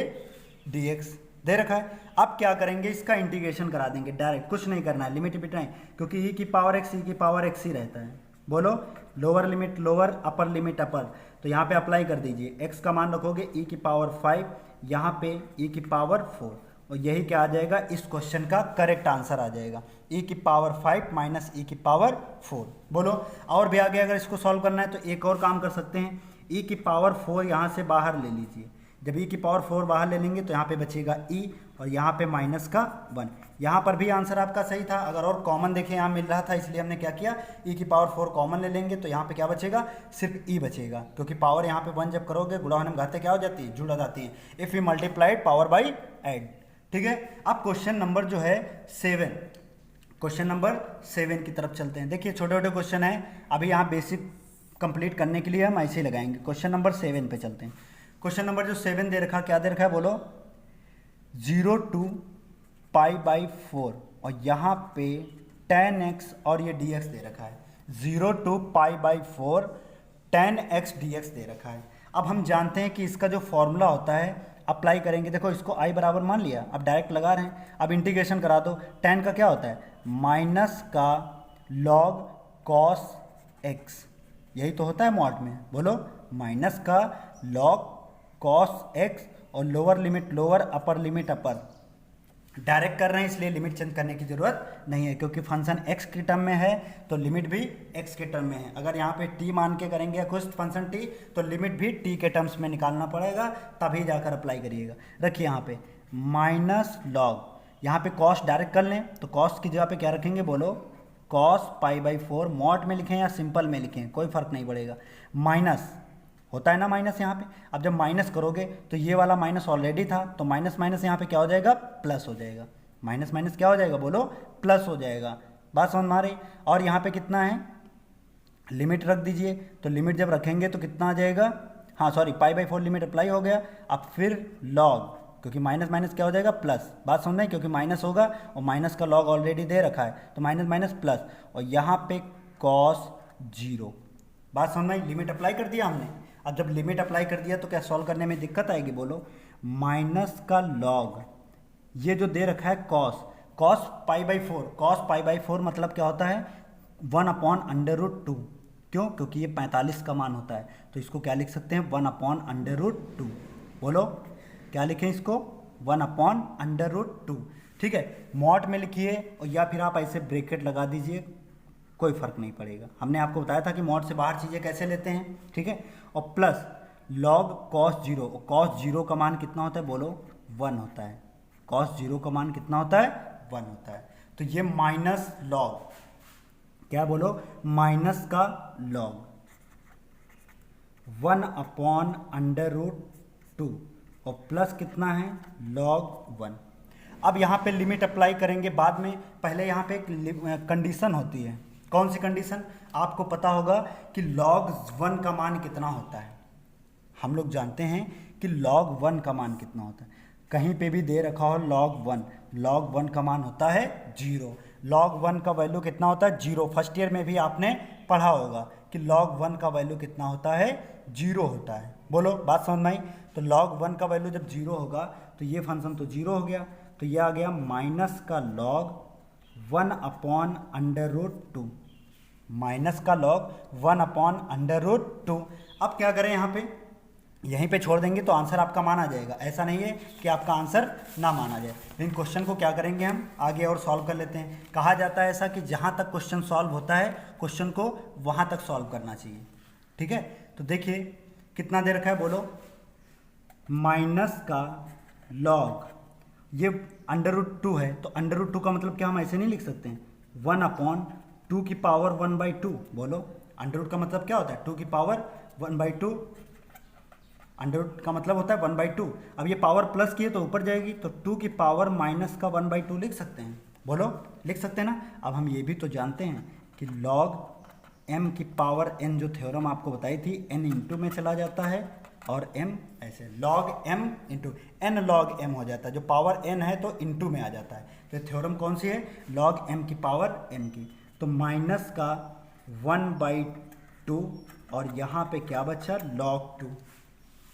dx दे रखा है। अब क्या करेंगे, इसका इंटीग्रेशन करा देंगे डायरेक्ट, कुछ नहीं करना है, लिमिट बिटाएं, क्योंकि e⁻x ही रहता है। बोलो, lower limit lower, upper limit अपर, तो यहाँ पे अप्लाई कर दीजिए, x का मान रखोगे e⁻5, यहाँ पे e⁻4, और यही क्या आ जाएगा, इस क्वेश्चन का करेक्ट आंसर आ जाएगा, e⁻5 माइनस e⁻4। बोलो, और भी आगे अगर इसको सॉल्व करना है तो एक और काम कर सकते हैं, e⁻4 यहाँ से बाहर ले लीजिए, जब e⁻4 बाहर ले लेंगे तो यहाँ पे बचेगा e, और यहाँ पे माइनस का 1। यहाँ पर भी आंसर आपका सही था, अगर और कॉमन देखें यहाँ मिल रहा था, इसलिए हमने क्या किया, e⁻4 कॉमन ले लेंगे तो यहाँ पे क्या बचेगा, सिर्फ e बचेगा, क्योंकि पावर यहाँ पे 1 जब करोगे गुणा हनम घाते क्या हो जाती है, जुड़ जाती है, if you multiplied power by add. ठीक है, अब क्वेश्चन नंबर जो है 7, क्वेश्चन नंबर 7 की तरफ चलते हैं। देखिए छोटे छोटे क्वेश्चन है, अभी यहाँ बेसिक कंप्लीट करने के लिए हम ऐसे ही लगाएंगे। क्वेश्चन नंबर 7 पे चलते हैं। क्वेश्चन नंबर जो 7 दे रखा, क्या दे रखा है, बोलो, 0 to π/4, और यहाँ पे tan x और ये dx दे रखा है, 0 to π/4 tan x dx दे रखा है। अब हम जानते हैं कि इसका जो फॉर्मूला होता है अप्लाई करेंगे, देखो इसको i बराबर मान लिया, अब डायरेक्ट लगा रहे हैं, अब इंटीग्रेशन करा दो, tan का क्या होता है, माइनस का log cos x, यही तो होता है मॉड में, बोलो, माइनस का log cos x, और lower limit lower, upper limit अपर, डायरेक्ट कर रहे हैं इसलिए लिमिट चेंज करने की जरूरत नहीं है, क्योंकि फंक्शन x के टर्म में है तो लिमिट भी x के टर्म में है। अगर यहाँ पे t मान के करेंगे या कुछ फंक्शन t, तो लिमिट भी t के टर्म्स में निकालना पड़ेगा, तभी जाकर अप्लाई करिएगा। रखिए यहाँ पे माइनस लॉग, यहाँ पे कॉस डायरेक्ट कर लें तो कॉस की जगह पे क्या रखेंगे, बोलो, cos π/4, मॉड में लिखें या सिंपल में लिखें कोई फर्क नहीं पड़ेगा, माइनस होता है ना माइनस यहाँ पे, अब जब माइनस करोगे तो ये वाला माइनस ऑलरेडी था, तो माइनस माइनस यहाँ पे क्या हो जाएगा, प्लस हो जाएगा, माइनस माइनस क्या हो जाएगा, बोलो, प्लस हो जाएगा। बात समझ में आ रही। और यहाँ पे कितना है, लिमिट रख दीजिए, तो लिमिट जब रखेंगे तो कितना आ जाएगा, हाँ सॉरी, π/4 लिमिट अप्लाई हो गया। अब फिर लॉग क्योंकि माइनस माइनस क्या हो जाएगा प्लस, बात समझ में, क्योंकि माइनस होगा और माइनस का लॉग ऑलरेडी दे रखा है, तो माइनस माइनस प्लस, और यहाँ पे कॉस 0, बात समझ में, लिमिट अप्लाई कर दिया हमने। अब जब लिमिट अप्लाई कर दिया तो क्या सॉल्व करने में दिक्कत आएगी, बोलो। माइनस का लॉग, ये जो दे रखा है कॉस π/4, कॉस π/4 मतलब क्या होता है 1/√2, क्यों, क्योंकि ये 45 का मान होता है, तो इसको क्या लिख सकते हैं 1/√2, बोलो क्या लिखें इसको 1/√2, ठीक है। मॉड में लिखिए और या फिर आप ऐसे ब्रैकेट लगा दीजिए, कोई फर्क नहीं पड़ेगा। हमने आपको बताया था कि मॉड से बाहर चीज़ें कैसे लेते हैं, ठीक है। और प्लस लॉग कॉस 0, कॉस 0 का मान कितना होता है, बोलो 1 होता है, कॉस 0 का मान कितना होता है 1 होता है। तो ये माइनस लॉग, क्या बोलो, माइनस का लॉग 1/√2 और प्लस कितना है लॉग 1। अब यहाँ पे लिमिट अप्लाई करेंगे बाद में, पहले यहाँ पे एक कंडीशन होती है। कौन सी कंडीशन, आपको पता होगा कि log 1 का मान कितना होता है। हम लोग जानते हैं कि log 1 का मान कितना होता है, कहीं पे भी दे रखा हो log 1 का मान होता है 0। log 1 का वैल्यू कितना होता है 0, फर्स्ट ईयर में भी आपने पढ़ा होगा कि log 1 का वैल्यू कितना होता है 0 होता है, बोलो बात समझ में आई। तो log 1 का वैल्यू जब 0 होगा तो ये फंक्शन तो 0 हो गया, तो ये आ गया माइनस का लॉग 1/√2, माइनस का लॉग 1/√2। अब क्या करें, यहाँ पे यहीं पे छोड़ देंगे तो आंसर आपका माना जाएगा, ऐसा नहीं है कि आपका आंसर ना माना जाए। लेकिन क्वेश्चन को क्या करेंगे हम आगे और सॉल्व कर लेते हैं। कहा जाता है ऐसा कि जहाँ तक क्वेश्चन सॉल्व होता है क्वेश्चन को वहाँ तक सॉल्व करना चाहिए, ठीक है। तो देखिए कितना दे रखा है, बोलो माइनस का लॉग, ये √2 है, तो √2 का मतलब क्या हम ऐसे नहीं लिख सकते हैं 1/2 की पावर 1/2, बोलो √ का मतलब क्या होता है 2 की पावर 1/2, √ का मतलब होता है 1/2। अब ये पावर प्लस की है तो ऊपर जाएगी, तो 2 की पावर माइनस का 1/2 लिख सकते हैं, बोलो लिख सकते हैं ना। अब हम ये भी तो जानते हैं कि log m की पावर n, जो थ्योरम आपको बताई थी, n इंटू में चला जाता है और m ऐसे log m into n log m हो जाता है, जो पावर n है तो इंटू में आ जाता है। तो थ्योरम कौन सी है, log m की पावर n की। तो माइनस का 1/2 और यहाँ पे क्या बचा log 2,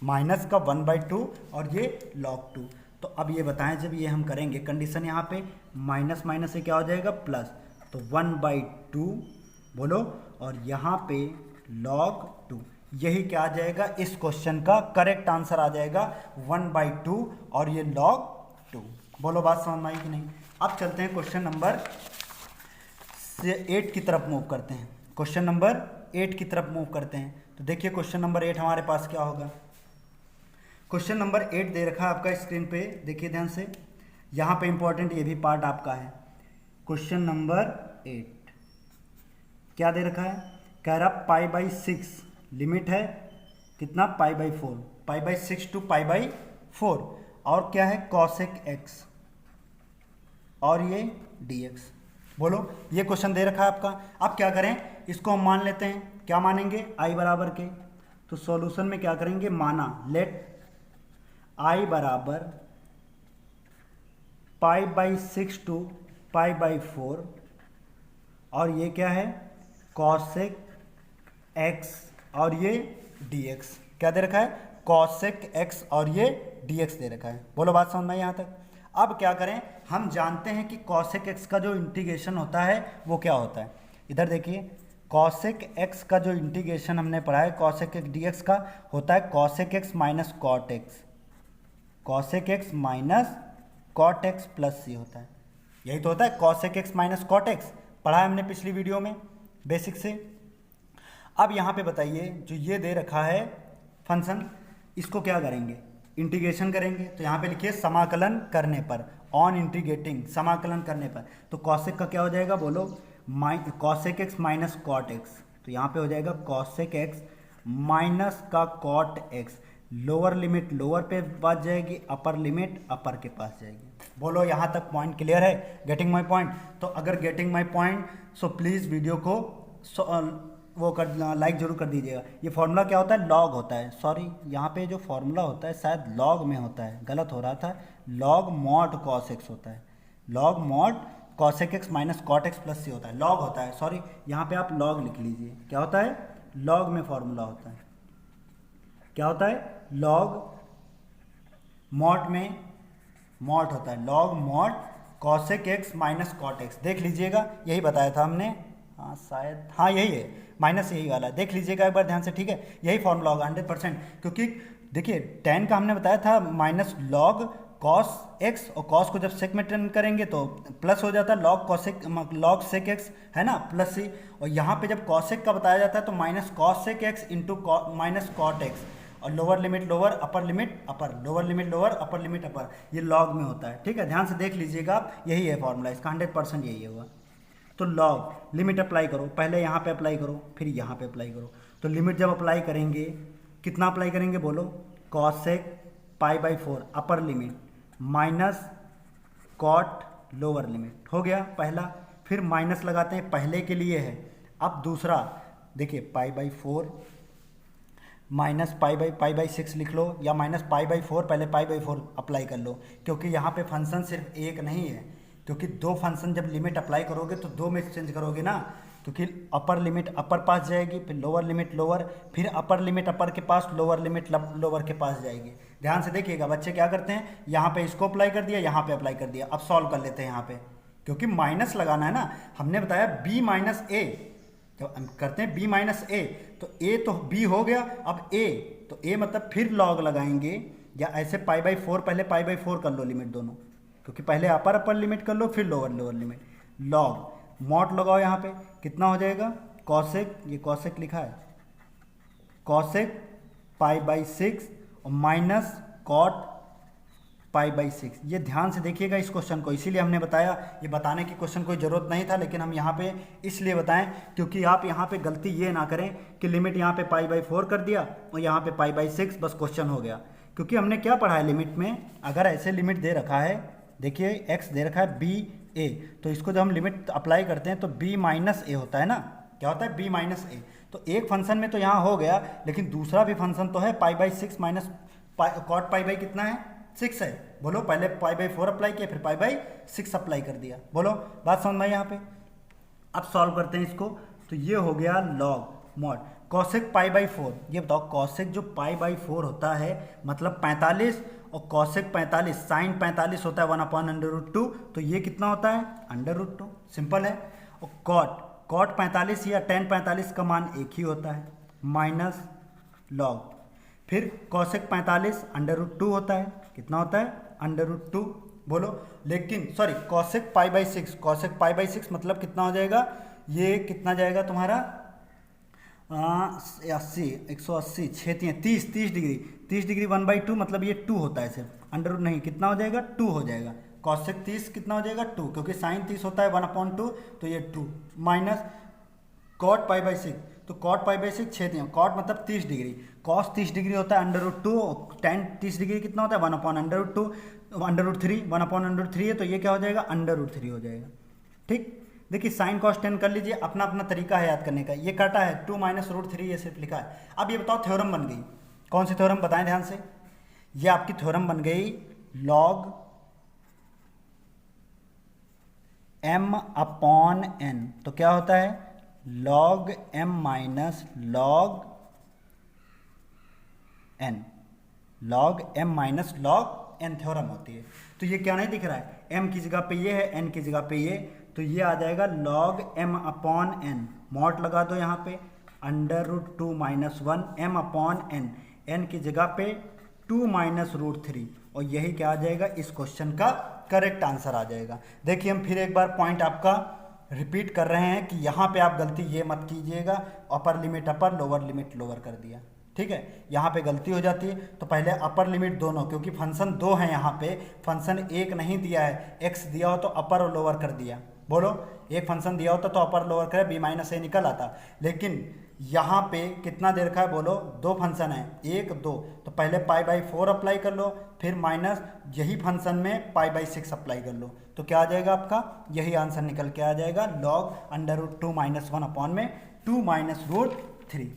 माइनस का 1/2 और ये log 2। तो अब ये बताएं, जब ये हम करेंगे कंडीशन, यहाँ पे माइनस माइनस से क्या हो जाएगा प्लस, तो 1/2 बोलो, और यहाँ पे log 2, यही क्या आ जाएगा, इस क्वेश्चन का करेक्ट आंसर आ जाएगा 1/2 और ये log 2। बोलो बात समझ में आई कि नहीं। अब चलते हैं क्वेश्चन नंबर 8 की तरफ मूव करते हैं, क्वेश्चन नंबर 8 की तरफ मूव करते हैं। तो देखिए क्वेश्चन नंबर 8 हमारे पास क्या होगा। क्वेश्चन नंबर 8 दे रखा है आपका स्क्रीन पे, देखिए ध्यान से, यहाँ पे इंपॉर्टेंट ये भी पार्ट आपका है। क्वेश्चन नंबर 8 क्या दे रखा है, कह रहा π/6 लिमिट है कितना π/4, π/6 टू π/4, और क्या है cosec x और ये dx। बोलो ये क्वेश्चन दे रखा है आपका। अब क्या करें, इसको हम मान लेते हैं, क्या मानेंगे i बराबर के, तो सॉल्यूशन में क्या करेंगे, माना लेट i बराबर π/6 टू π/4, और ये क्या है cosec x और ये dx। क्या दे रखा है, cosec x और ये dx दे रखा है। बोलो बात समझ में आई यहाँ तक। अब क्या करें, हम जानते हैं कि cosec x का जो इंटीग्रेशन होता है वो क्या होता है। इधर देखिए cosec x का जो इंटीग्रेशन हमने पढ़ा है cosec x dx का होता है cosec x minus cot x, cosec x minus cot x plus c होता है, यही तो होता है cosec x minus cot x, पढ़ा है हमने पिछली वीडियो में बेसिक से। अब यहाँ पे बताइए, जो ये दे रखा है फंक्शन, इसको क्या करेंगे, इंटीग्रेशन करेंगे। तो यहाँ पे लिखिए समाकलन करने पर, ऑन इंटीग्रेटिंग, समाकलन करने पर, तो cosec का क्या हो जाएगा, बोलो cosec x minus cot x, तो यहाँ पे हो जाएगा cosec x माइनस का cot x, lower limit lower पे पास जाएगी, अपर लिमिट अपर के पास जाएगी। बोलो यहाँ तक पॉइंट क्लियर है, गेटिंग माई पॉइंट। तो अगर getting my point so please video को वो कर लाइक जरूर कर दीजिएगा। ये फॉर्मूला क्या होता है, लॉग होता है, सॉरी यहाँ पे जो फॉर्मूला होता है शायद लॉग में होता है, गलत हो रहा था, लॉग मॉड कॉस एक्स होता है, log mod cosec x minus cot x plus C होता है, लॉग होता है, सॉरी यहाँ पे आप लॉग लिख लीजिए, क्या होता है, लॉग में फॉर्मूला होता है, क्या होता है, लॉग मॉड में मॉड होता है, log mod cosec x minus cot x, देख लीजिएगा यही बताया था हमने, हाँ शायद, हाँ यही है, माइनस यही वाला, देख लीजिएगा एक बार ध्यान से, ठीक है, यही फॉर्मूला होगा 100%, क्योंकि देखिए tan का हमने बताया था माइनस लॉग कॉस एक्स, और कॉस को जब सेक में टर्न करेंगे तो प्लस हो जाता है लॉग सेक एक्स, है ना, प्लस सी, और यहाँ पे जब कॉसेक का बताया जाता है तो minus cosec x into minus cot x, और lower limit lower, upper limit upper, lower limit lower, upper limit upper, ये लॉग में होता है, ठीक है, ध्यान से देख लीजिएगा आप, यही है फॉर्मूला इसका, 100% यही होगा। तो लॉग लिमिट अप्लाई करो, पहले यहाँ पे अप्लाई करो फिर यहाँ पे अप्लाई करो, तो लिमिट जब अप्लाई करेंगे कितना अप्लाई करेंगे बोलो, cosec pi by 4 upper limit minus cot lower limit, हो गया पहला, फिर माइनस लगाते हैं, पहले के लिए है, अब दूसरा देखिए पाई बाई 4 माइनस पाई बाई 6 लिख लो, या माइनस पाई बाई 4, पहले पाई बाई 4 अप्लाई कर लो, क्योंकि यहाँ पे फंक्शन सिर्फ एक नहीं है, क्योंकि दो फंक्शन जब लिमिट अप्लाई करोगे तो दो में एक्सचेंज करोगे ना, क्योंकि अपर लिमिट अपर पास जाएगी, फिर लोअर लिमिट लोअर, फिर अपर लिमिट अपर के पास, लोअर लिमिट लोअर के पास जाएगी। ध्यान से देखिएगा बच्चे क्या करते हैं, यहाँ पे इसको अप्लाई कर दिया, यहाँ पे अप्लाई कर दिया, अब सॉल्व कर लेते हैं यहाँ पे, क्योंकि माइनस लगाना है ना, हमने बताया बी माइनस ए, जब हम करते हैं बी माइनस ए तो ए तो बी हो गया, अब ए तो ए मतलब फिर लॉग लगाएंगे, या ऐसे पाई बाई 4 पहले पाई बाई 4 कर लो लिमिट दोनों, क्योंकि पहले अपर लिमिट कर लो फिर लोअर लिमिट, लॉग मॉड लगाओ, यहाँ पे कितना हो जाएगा, कॉसेक, ये कॉसेक लिखा है, कॉसेक पाई बाई 6 और माइनस कॉट पाई बाई 6, ये ध्यान से देखिएगा इस क्वेश्चन को, इसीलिए हमने बताया, ये बताने की क्वेश्चन कोई ज़रूरत नहीं था, लेकिन हम यहाँ पे इसलिए बताएं क्योंकि आप यहाँ पे गलती ये ना करें कि लिमिट यहाँ पे पाई बाई 4 कर दिया और यहाँ पे पाई बाई 6, बस क्वेश्चन हो गया, क्योंकि हमने क्या पढ़ा है लिमिट में, अगर ऐसे लिमिट दे रखा है, देखिए एक्स दे रखा है बी ए, तो इसको जब हम लिमिट अप्लाई करते हैं तो बी माइनस ए होता है ना, क्या होता है बी माइनस ए, तो एक फंक्शन में तो यहाँ हो गया, लेकिन दूसरा भी फंक्शन तो है pi by 6 minus cot pi by कितना है 6 है, बोलो, पहले पाई बाई 4 अप्लाई किया फिर पाई बाई 6 अप्लाई कर दिया, बोलो बात समझ में आई यहाँ पे। अब सॉल्व करते हैं इसको, तो ये हो गया log mod cosec pi by 4, ये बताओ कॉसेक जो पाई बाई 4 होता है मतलब 45, और कॉसेक 45 साइन 45 होता है 1/√2, तो ये कितना होता है √2, सिंपल है, और कॉट 45 या tan 45 का मान एक ही होता है, माइनस लॉग, फिर कॉसेक 45 √2 होता है, कितना होता है √2, बोलो, लेकिन sorry cosec pi by 6, cosec pi by 6 मतलब कितना हो जाएगा, ये कितना जाएगा तुम्हारा 80 180 6 30 डिग्री 1/2 मतलब ये 2 होता है सिर्फ, √ नहीं, कितना हो जाएगा 2 हो जाएगा, कॉसेक 30 कितना हो जाएगा 2, क्योंकि साइन 30 होता है 1/2, तो ये 2 माइनस कॉट पाई बाई 6, तो कॉट पाई बाई 6 कॉट मतलब 30 डिग्री, कॉस 30 डिग्री होता है √2, tan 30 डिग्री कितना होता है 1/√2, √3 1/√3 है, तो ये क्या हो जाएगा √3 हो जाएगा, ठीक। देखिए साइन कॉस tan कर लीजिए, अपना अपना तरीका है याद करने का, ये काटा है 2 माइनस √3 ये सिर्फ लिखा है। अब ये बताओ थ्योरम बन गई, कौन सी थ्योरम बताएं ध्यान से, ये आपकी थ्योरम बन गई log m/n, तो क्या होता है log m minus log n, log m minus log n theorem होती है। तो ये क्या नहीं दिख रहा है, m की जगह पे ये है, n की जगह पे ये, तो ये आ जाएगा log m/n, मॉड लगा दो यहाँ पे √2 माइनस 1 m/n, n की जगह पे 2 माइनस √3, और यही क्या आ जाएगा इस क्वेश्चन का करेक्ट आंसर आ जाएगा। देखिए हम फिर एक बार पॉइंट आपका रिपीट कर रहे हैं कि यहाँ पे आप गलती ये मत कीजिएगा, अपर limit upper lower limit lower कर दिया, ठीक है, यहाँ पे गलती हो जाती है, तो पहले अपर लिमिट दोनों, क्योंकि फंक्शन दो है यहाँ पे, फंक्शन एक नहीं दिया है, एक्स दिया हो तो अपर और लोअर कर दिया, बोलो एक फंक्शन दिया होता तो अपर लोअर करे बी माइनस ए निकल आता, लेकिन यहाँ पे कितना दे रखा है बोलो, दो फंक्शन है 1 2, तो पहले पाई बाई 4 अप्लाई कर लो, फिर माइनस यही फंक्शन में पाई बाई 6 अप्लाई कर लो, तो क्या आ जाएगा आपका यही आंसर निकल के आ जाएगा log √2 माइनस 1/2 2 माइनस रूट 3।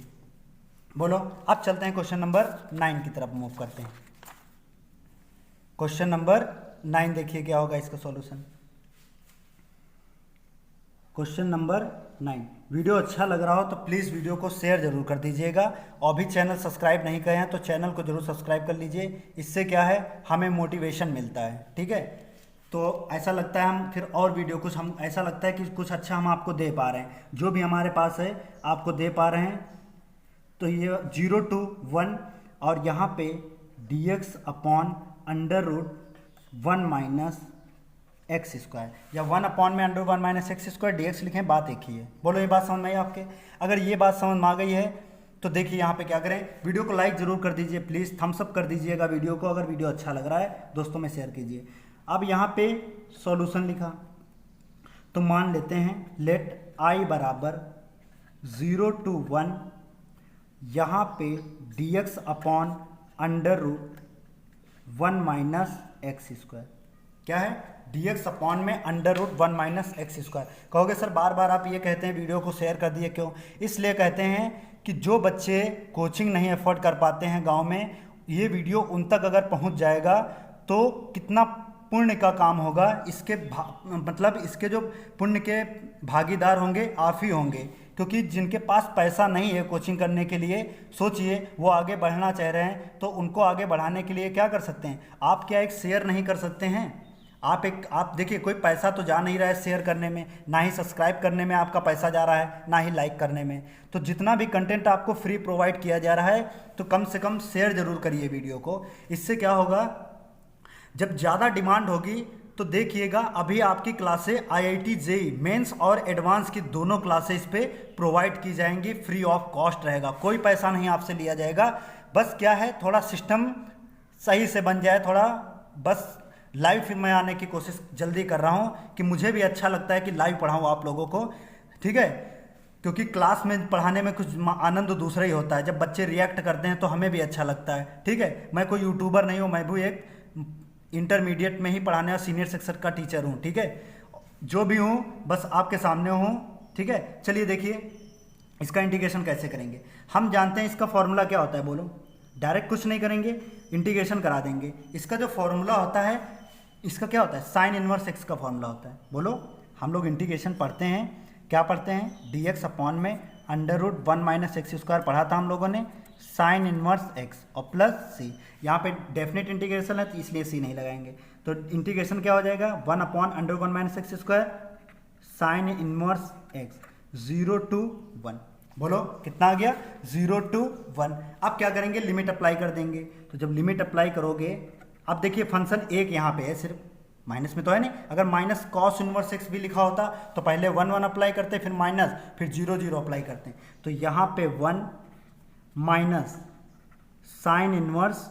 बोलो, अब चलते हैं क्वेश्चन नंबर 9 की तरफ मूव करते हैं। क्वेश्चन नंबर 9 देखिए क्या होगा इसका सॉल्यूशन। Question number 9। वीडियो अच्छा लग रहा हो तो प्लीज़ वीडियो को शेयर जरूर कर दीजिएगा, और भी चैनल सब्सक्राइब नहीं किए हैं तो चैनल को जरूर सब्सक्राइब कर लीजिए। इससे क्या है, हमें मोटिवेशन मिलता है, ठीक है। तो ऐसा लगता है हम फिर और वीडियो कुछ हम ऐसा लगता है कि कुछ अच्छा हम आपको दे पा रहे हैं, जो भी हमारे पास है आपको दे पा रहे हैं। तो ये 0 to 1 और यहाँ पे dx upon under root 1 minus x square, या 1 अपॉन में under 1 minus x square dx लिखें, बात एक ही है। बोलो ये बात समझ में आई आपके? अगर ये बात समझ में आ गई है तो देखिए यहाँ पे क्या करें, वीडियो को लाइक जरूर कर दीजिए, प्लीज़ थम्स अप कर दीजिएगा वीडियो को, अगर वीडियो अच्छा लग रहा है दोस्तों में शेयर कीजिए। अब यहाँ पे सॉल्यूशन लिखा, तो मान लेते हैं लेट i बराबर 0 to 1, यहाँ पे dx upon under root 1 minus x square. क्या है? dx अपॉन में under root 1 minus x square. कहोगे सर बार बार आप ये कहते हैं वीडियो को शेयर कर दिए क्यों? इसलिए कहते हैं कि जो बच्चे कोचिंग नहीं अफोर्ड कर पाते हैं गांव में, ये वीडियो उन तक अगर पहुंच जाएगा तो कितना पुण्य का काम होगा। इसके मतलब इसके जो पुण्य के भागीदार होंगे आप ही होंगे, क्योंकि जिनके पास पैसा नहीं है कोचिंग करने के लिए, सोचिए वो आगे बढ़ना चाह रहे हैं, तो उनको आगे बढ़ाने के लिए क्या कर सकते हैं आप? क्या एक शेयर नहीं कर सकते हैं आप देखिए, कोई पैसा तो जा नहीं रहा है शेयर करने में, ना ही सब्सक्राइब करने में आपका पैसा जा रहा है, ना ही लाइक करने में। तो जितना भी कंटेंट आपको फ्री प्रोवाइड किया जा रहा है तो कम से कम शेयर जरूर करिए वीडियो को। इससे क्या होगा, जब ज़्यादा डिमांड होगी तो देखिएगा अभी आपकी क्लासें IIT JEE मेंस और एडवांस की दोनों क्लासें इस पे प्रोवाइड की जाएंगी, फ्री ऑफ कॉस्ट रहेगा, कोई पैसा नहीं आपसे लिया जाएगा। बस क्या है, थोड़ा सिस्टम सही से बन जाए, थोड़ा बस लाइव में आने की कोशिश जल्दी कर रहा हूँ कि मुझे भी अच्छा लगता है कि लाइव पढ़ाऊँ आप लोगों को, ठीक है। क्योंकि क्लास में पढ़ाने में कुछ आनंद दूसरा ही होता है, जब बच्चे रिएक्ट करते हैं तो हमें भी अच्छा लगता है, ठीक है। मैं कोई यूट्यूबर नहीं हूँ, मैं भी एक इंटरमीडिएट में ही पढ़ाने और सीनियर सेक्शन का टीचर हूँ, ठीक है। जो भी हूँ बस आपके सामने हूँ, ठीक है। चलिए देखिए इसका इंटीग्रेशन कैसे करेंगे। हम जानते हैं इसका फॉर्मूला क्या होता है, बोलो। डायरेक्ट कुछ नहीं करेंगे, इंटीग्रेशन करा देंगे। इसका जो फॉर्मूला होता है, इसका क्या होता है, साइन इनवर्स एक्स का फॉर्मूला होता है। बोलो, हम लोग इंटीग्रेशन पढ़ते हैं, क्या पढ़ते हैं, dx अपॉन में under root 1 minus x square पढ़ा था हम लोगों ने, साइन इनवर्स एक्स और प्लस सी। यहाँ पे डेफिनेट इंटीग्रेशन है तो इसलिए सी नहीं लगाएंगे। तो इंटीग्रेशन क्या हो जाएगा, 1 upon under 1 minus x square sine inverse x 0 to 1। बोलो कितना आ गया, 0 to 1। अब क्या करेंगे, लिमिट अप्लाई कर देंगे। तो जब लिमिट अप्लाई करोगे, अब देखिए फंक्शन एक यहाँ पे है, सिर्फ माइनस में तो है नहीं। अगर माइनस कॉस इनवर्स एक्स भी लिखा होता तो पहले 1 1 अप्लाई करते, फिर माइनस, फिर 0 0 अप्लाई करते। तो यहाँ पे 1 माइनस साइन इनवर्स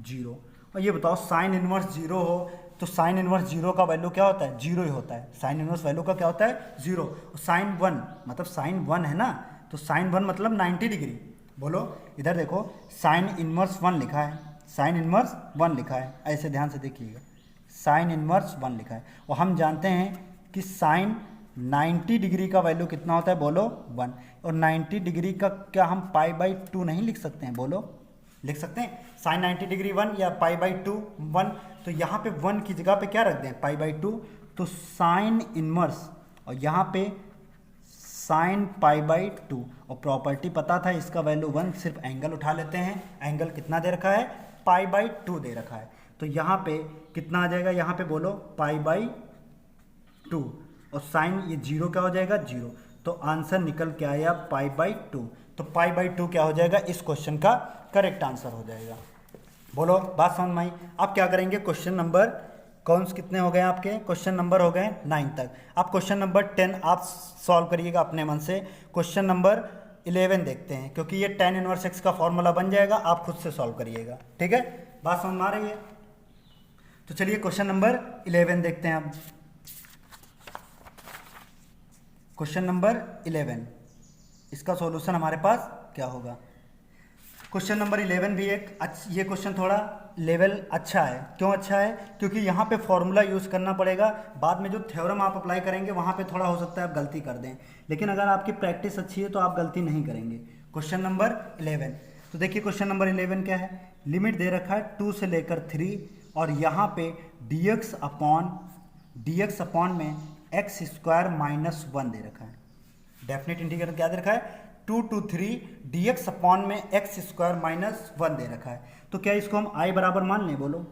0। और ये बताओ साइन इनवर्स 0 हो तो साइन इनवर्स 0 का वैल्यू क्या होता है, 0 ही होता है। साइन इनवर्स वैल्यू का क्या होता है, 0। साइन 1 मतलब साइन 1 है ना, तो साइन 1 मतलब 90 डिग्री। बोलो इधर देखो, साइन इनवर्स 1 लिखा है, साइन इनवर्स 1 लिखा है, ऐसे ध्यान से देखिएगा, साइन इनवर्स 1 लिखा है। और हम जानते हैं कि साइन 90 डिग्री का वैल्यू कितना होता है, बोलो 1। और 90 डिग्री का क्या हम π/2 नहीं लिख सकते हैं, बोलो लिख सकते हैं, साइन 90 डिग्री 1 या π/2 1। तो यहाँ पे 1 की जगह पे क्या रख दें, π/2। तो साइन इनवर्स और यहाँ पे साइन π/2, और प्रॉपर्टी पता था इसका वैल्यू 1, सिर्फ एंगल उठा लेते हैं। एंगल कितना दे रखा है, π/2 दे रखा है। तो यहाँ पे कितना आ जाएगा, यहाँ पे बोलो π/2, और साइन ये 0 क्या हो जाएगा, 0। तो आंसर निकल के आया π/2। तो π/2 क्या हो जाएगा, इस क्वेश्चन का करेक्ट आंसर हो जाएगा। बोलो बात समझ में आई। अब क्या करेंगे, क्वेश्चन नंबर कौन से कितने हो गए आपके, क्वेश्चन नंबर हो गए 9 तक। अब क्वेश्चन नंबर 10 आप सॉल्व करिएगा अपने मन से। क्वेश्चन नंबर 11 देखते हैं, क्योंकि ये tan इनवर्स एक्स का फॉर्मूला बन जाएगा, आप खुद से सॉल्व करिएगा, ठीक है। बात समझ में आ रही है? तो चलिए क्वेश्चन नंबर 11 देखते हैं अब। क्वेश्चन नंबर 11, इसका सॉल्यूशन हमारे पास क्या होगा। क्वेश्चन नंबर 11 भी एक ये क्वेश्चन थोड़ा लेवल अच्छा है। क्यों अच्छा है? क्योंकि यहाँ पे फॉर्मूला यूज़ करना पड़ेगा। बाद में जो थ्योरम आप अप्लाई करेंगे वहाँ पे थोड़ा हो सकता है आप गलती कर दें, लेकिन अगर आपकी प्रैक्टिस अच्छी है तो आप गलती नहीं करेंगे। क्वेश्चन नंबर 11, तो देखिए क्वेश्चन नंबर 11 क्या है। लिमिट दे रखा है 2 से लेकर 3 और यहाँ पे dx अपॉन में x स्क्वायर माइनस 1 दे रखा है। डेफिनेट इंटीग्रल क्या दे रखा है? 2 to 3 dx अपॉन में x स्क्वायर माइनस 1 दे रखा है। तो क्या इसको हम i बराबर मान लें? बोलो,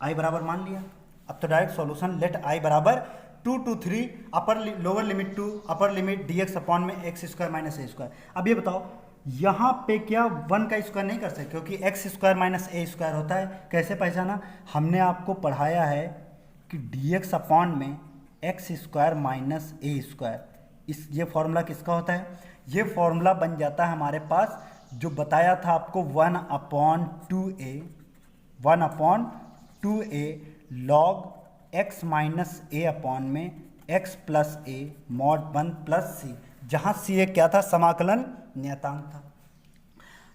i बराबर मान लिया। अब तो डायरेक्ट सॉल्यूशन लेट i बराबर 2 to 3 upper lower limit to upper limit dx upon में x square minus a square. अब ये बताओ यहाँ पे क्या 1 का स्क्वायर नहीं कर सकते क्योंकि x square minus a square होता है। कैसे पहचाना? हमने आपको पढ़ाया है कि dx अपॉन में x square minus a square, ये फॉर्मूला किसका होता है? ये फॉर्मूला बन जाता है हमारे पास जो बताया था आपको 1/2a log x minus a upon में x plus a mod 1 plus c, जहाँ c एक क्या था? समाकलन नियतांक था।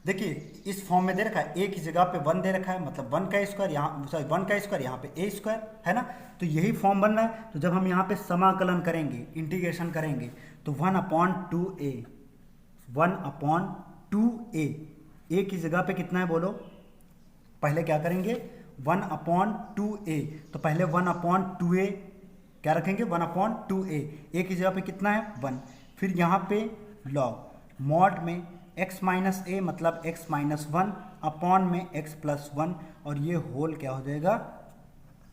देखिए इस फॉर्म में दे रखा है, a की जगह पे 1 दे रखा है, मतलब 1 का स्क्वायर यहाँ, सॉरी 1 का स्क्वायर यहाँ पे a स्क्वायर है ना, तो यही फॉर्म बन रहा है। तो जब हम यहाँ पे समाकलन करेंगे, इंटीग्रेशन करेंगे, तो 1/2a a की जगह पे कितना है बोलो? पहले क्या करेंगे? 1/2a, तो पहले 1/2a क्या रखेंगे? 1/2a, a की जगह पे कितना है? 1। फिर यहाँ पे लॉग मॉड में x माइनस a मतलब x माइनस 1 अपॉन में x प्लस 1, और ये होल क्या हो जाएगा?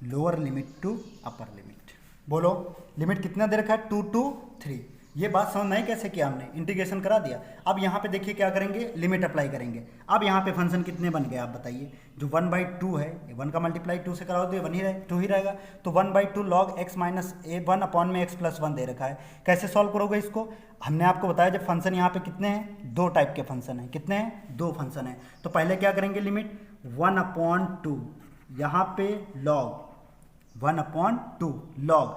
Lower limit to upper limit. बोलो लिमिट कितना दे रखा है? 2 to 3। ये बात समझ नहीं कैसे किया हमने? इंटीग्रेशन करा दिया। अब यहाँ पे देखिए क्या करेंगे? लिमिट अप्लाई करेंगे। अब यहाँ पे फंक्शन कितने बन गए आप बताइए? जो 1/2 है, 1 का मल्टीप्लाई 2 से कराओ तो 2 ही रहेगा। तो 1/2 log x minus a 1 upon में x प्लस 1 दे रखा है। कैसे सॉल्व करोगे इसको? हमने आपको बताया जब फंक्शन यहाँ पे कितने हैं? 2 टाइप के फंक्शन हैं। कितने हैं? 2 फंक्शन हैं। तो पहले क्या करेंगे? लिमिट 1/2 यहाँ पे log 1/2 log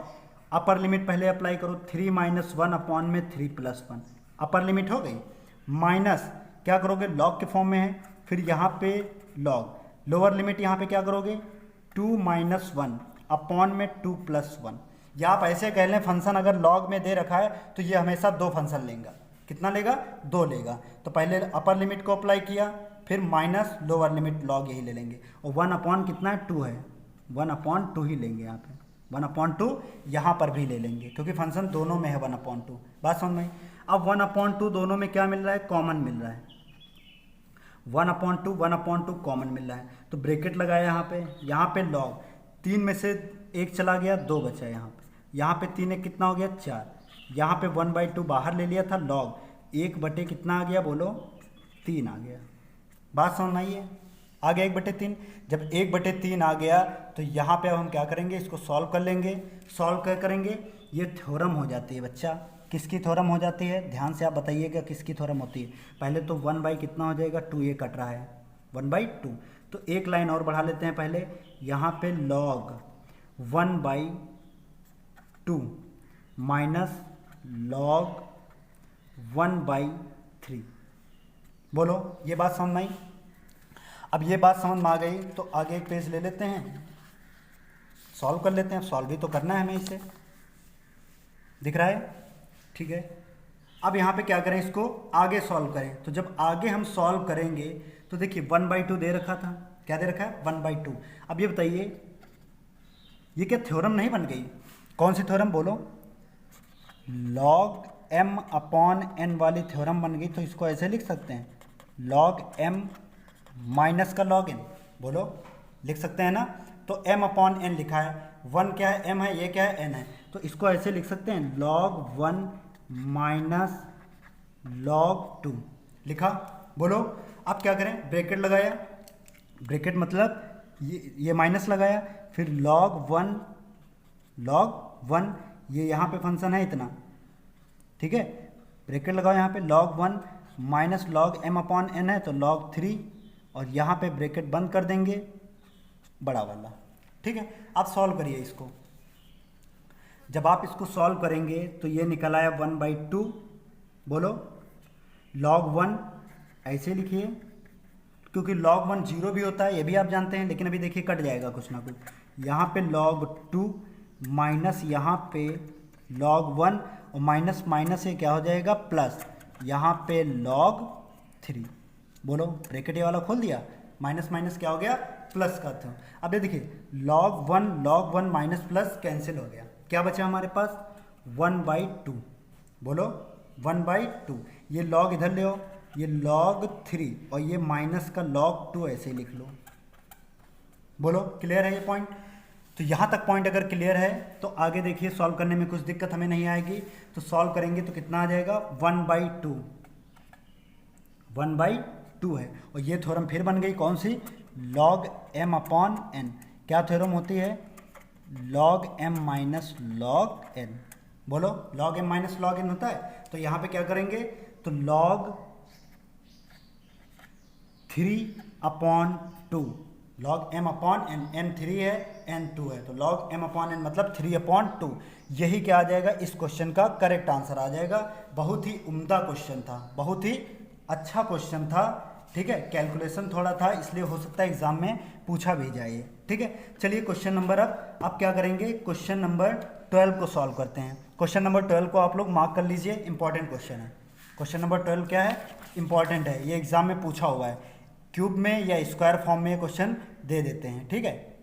अपर लिमिट पहले अप्लाई करो, 3 माइनस 1 अपॉन में 3 प्लस 1, अपर लिमिट हो गई। माइनस क्या करोगे? लॉग के फॉर्म में है, फिर यहाँ पे लॉग लोअर लिमिट यहाँ पे क्या करोगे? 2 माइनस 1 अपॉन में 2 प्लस 1। या आप ऐसे कह लें फंक्शन अगर लॉग में दे रखा है तो ये हमेशा 2 फंक्शन लेगा। कितना लेगा? 2 लेगा। तो पहले अपर लिमिट को अप्लाई किया, फिर माइनस लोअर लिमिट लॉग यही ले लेंगे, और 1 अपॉन कितना है? 2 है, 1/2 ही लेंगे यहाँ पे। 1/2 यहाँ पर भी ले लेंगे क्योंकि फंक्शन दोनों में है 1/2। बात समझ में? अब 1/2 दोनों में क्या मिल रहा है? कॉमन मिल रहा है। 1/2 कॉमन मिल रहा है, तो ब्रैकेट लगाया यहाँ पे लॉग 3 में से 1 चला गया, 2 बचा यहाँ पे 3 1 कितना हो गया? 4। यहाँ पे 1/2 बाहर ले लिया था, लॉग 1 बटे कितना आ गया? बोलो 3 आ गया। बात समझ में आई है? आ गया 1/3। जब 1/3 आ गया तो यहाँ पे अब हम क्या करेंगे? इसको सॉल्व कर लेंगे। सॉल्व क्या करेंगे? ये थ्योरम हो जाती है बच्चा। किसकी थ्योरम हो जाती है? ध्यान से आप बताइएगा किसकी थ्योरम होती है। पहले तो 1 कितना हो जाएगा? 2, ये कट रहा है 1/2, तो एक लाइन और बढ़ा लेते हैं। पहले यहाँ पे log 1/2 माइनस log 1/3। बोलो ये बात समझ में आई? अब ये बात समझ में आ गई तो आगे एक पेज ले लेते हैं, सॉल्व कर लेते हैं। सॉल्व भी तो करना है हमें इसे, दिख रहा है? ठीक है। अब यहाँ पे क्या करें? इसको आगे सॉल्व करें। तो जब आगे हम सॉल्व करेंगे तो देखिए 1/2 दे रखा था। क्या दे रखा है? 1/2। अब ये बताइए ये क्या थ्योरम नहीं बन गई? कौन सी थ्योरम बोलो? log m अपॉन n वाली थ्योरम बन गई। तो इसको ऐसे लिख सकते हैं, log m माइनस का log n। बोलो लिख सकते हैं ना? तो m अपॉन n लिखा है, 1 क्या है? m है, ये क्या है? n है। तो इसको ऐसे लिख सकते हैं, log 1 माइनस log 2 लिखा। बोलो अब क्या करें? ब्रैकेट लगाया, ब्रैकेट मतलब ये माइनस लगाया, फिर log 1 ये यहाँ पे फंक्शन है इतना, ठीक है। ब्रैकेट लगाओ यहाँ पे, log 1 minus log m upon n है तो log 3, और यहाँ पे ब्रैकेट बंद कर देंगे बड़ा वाला, ठीक है। आप सॉल्व करिए इसको। जब आप इसको सॉल्व करेंगे तो ये निकल आया 1/2। बोलो log 1 ऐसे लिखिए, क्योंकि log 1 जीरो भी होता है, ये भी आप जानते हैं, लेकिन अभी देखिए कट जाएगा कुछ ना कुछ। यहाँ पे log 2 माइनस यहाँ पे log 1 और माइनस माइनस ये क्या हो जाएगा प्लस, यहाँ पे log 3। बोलो ब्रैकेट ये वाला खोल दिया, माइनस माइनस क्या हो गया प्लस का था। अब ये देखिए log 1 माइनस प्लस कैंसिल हो गया, क्या बचा हमारे पास 1/2। बोलो 1/2, ये log इधर ले आओ, ये log 3 और ये माइनस का log 2 ऐसे ही लिख लो। बोलो क्लियर है ये पॉइंट? तो यहाँ तक पॉइंट अगर क्लियर है तो आगे देखिए सॉल्व करने में कुछ दिक्कत हमें नहीं आएगी। तो सॉल्व करेंगे तो कितना आ जाएगा 1/2, 1/2 है। और ये थ्योरम फिर बन गई कौन सी, log m/n। क्या थ्योरम होती है, log m minus log n। बोलो log m minus log n होता है। तो यहाँ पे क्या करेंगे, तो log 3/2, log m/n, n 3 है n 2 है, तो log m/n मतलब 3/2। यही क्या आ जाएगा, इस क्वेश्चन का करेक्ट आंसर आ जाएगा। बहुत ही उम्दा क्वेश्चन था, बहुत ही अच्छा क्वेश्चन था। ठीक है, कैलकुलेशन थोड़ा था इसलिए हो सकता है एग्जाम में पूछा भी जाए। ठीक है, चलिए क्वेश्चन नंबर अब क्या करेंगे, क्वेश्चन नंबर 12 को सॉल्व करते हैं। क्वेश्चन नंबर 12 को आप लोग मार्क कर लीजिए, इंपॉर्टेंट क्वेश्चन है। क्वेश्चन नंबर 12 क्या है, इंपॉर्टेंट है, ये एग्जाम में पूछा हुआ है। क्यूब में या स्क्वायर फॉर्म में क्वेश्चन दे देते हैं। ठीक है,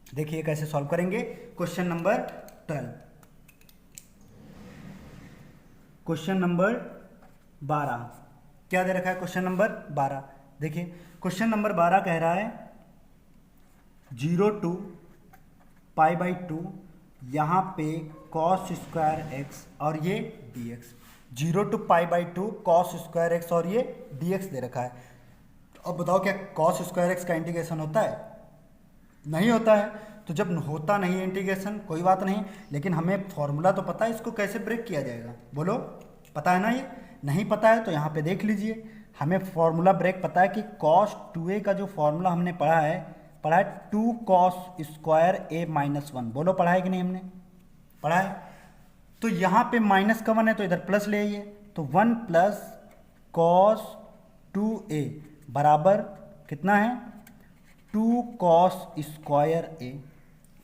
देखिए कैसे सॉल्व करेंगे। क्वेश्चन नंबर 12, क्वेश्चन नंबर 12 क्या दे रखा है, क्वेश्चन नंबर 12 देखिए। क्वेश्चन नंबर 12 कह रहा है 0 to π/2, यहाँ पे cos स्क्वायर x और ये dx। 0 to π/2 cos square x और ये dx दे रखा है। अब बताओ क्या cos स्क्वायर x का इंटीग्रेशन होता है, नहीं होता है। तो जब होता नहीं है इंटीग्रेशन कोई बात नहीं, लेकिन हमें फॉर्मूला तो पता है इसको कैसे ब्रेक किया जाएगा। बोलो पता है ना, ये नहीं पता है तो यहाँ पे देख लीजिए, हमें फॉर्मूला ब्रेक पता है कि cos 2a का जो फॉर्मूला हमने पढ़ा है 2 cos स्क्वायर a माइनस 1। बोलो पढ़ा है कि नहीं, हमने पढ़ा है। तो यहाँ पे माइनस का 1 है तो इधर प्लस ले आइए, तो 1 प्लस cos 2a बराबर कितना है 2 cos स्क्वायर a।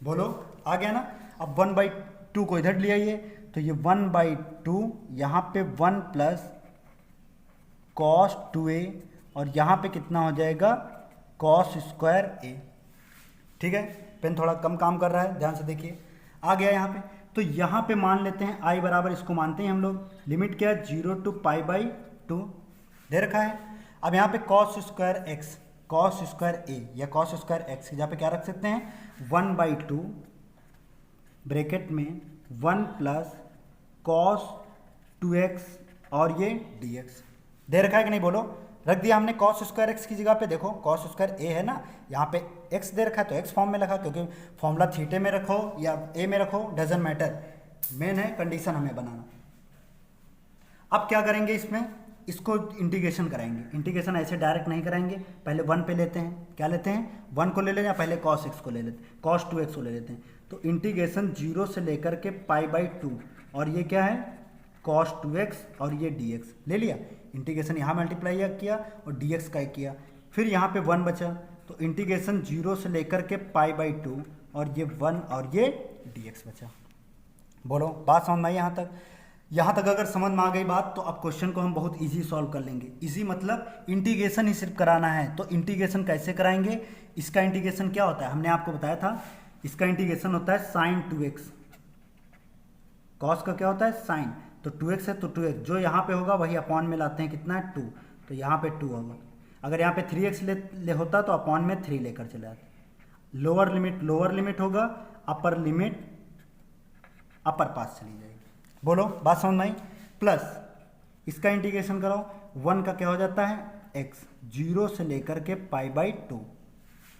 बोलो आ गया ना। अब 1/2 को इधर ले आइए, तो ये 1/2 यहाँ पे 1 प्लस cos 2a और यहाँ पे कितना हो जाएगा cos स्क्वायर a। ठीक है, पेन थोड़ा कम काम कर रहा है, ध्यान से देखिए। आ गया यहाँ पे, तो यहाँ पे मान लेते हैं i बराबर, इसको मानते हैं हम लोग, लिमिट क्या है 0 to π/2 दे रखा है। अब यहाँ पे cos square x, cos square a या cos स्क्वायर x की जहाँ पे क्या रख सकते हैं 1/2 ब्रैकेट में 1 प्लस cos 2x और ये dx दे रखा है कि नहीं। बोलो रख दिया हमने cos स्क्वायर x की जगह पे। देखो cos स्क्वायर a है ना, यहाँ पे x दे रखा है तो x फॉर्म में रखा, क्योंकि फॉर्मूला थीटे में रखो या a में रखो डजेंट मैटर, मेन है कंडीशन हमें बनाना। अब क्या करेंगे, इसमें इसको इंटीग्रेशन कराएंगे। इंटीग्रेशन ऐसे डायरेक्ट नहीं कराएंगे, पहले 1 पे लेते हैं। क्या लेते हैं, 1 को ले लेते हैं, पहले cos x को ले लेते हैं, cos 2x को ले लेते हैं। तो इंटीग्रेशन 0 से लेकर के π/2 और ये क्या है cos 2x और ये dx ले लिया। इंटीग्रेशन यहाँ मल्टीप्लाई किया और dx का किया, फिर यहाँ पे 1 बचा, तो इंटीग्रेशन 0 से लेकर के π/2 और ये 1 और ये dx बचा। बोलो बात समझ में आई यहाँ तक? यहाँ तक अगर समझ में आ गई बात तो अब क्वेश्चन को हम बहुत इजी सॉल्व कर लेंगे। इजी मतलब इंटीग्रेशन ही सिर्फ कराना है। तो इंटीग्रेशन कैसे कराएंगे, इसका इंटीग्रेशन क्या होता है, हमने आपको बताया था, इसका इंटीग्रेशन होता है sin 2x। cos का क्या होता है sin, तो 2x है तो 2x जो यहाँ पे होगा वही अपॉन में लाते हैं, कितना है 2, तो यहाँ पे 2 होगा। अगर यहाँ पे 3x ले होता तो अपॉन में 3 लेकर चले आते। लोअर लिमिट होगा, अपर लिमिट अपर पास चली जाएगी। बोलो बात समझ में आई। प्लस इसका इंटीग्रेशन कराओ, 1 का क्या हो जाता है x, 0 से लेकर के π/2।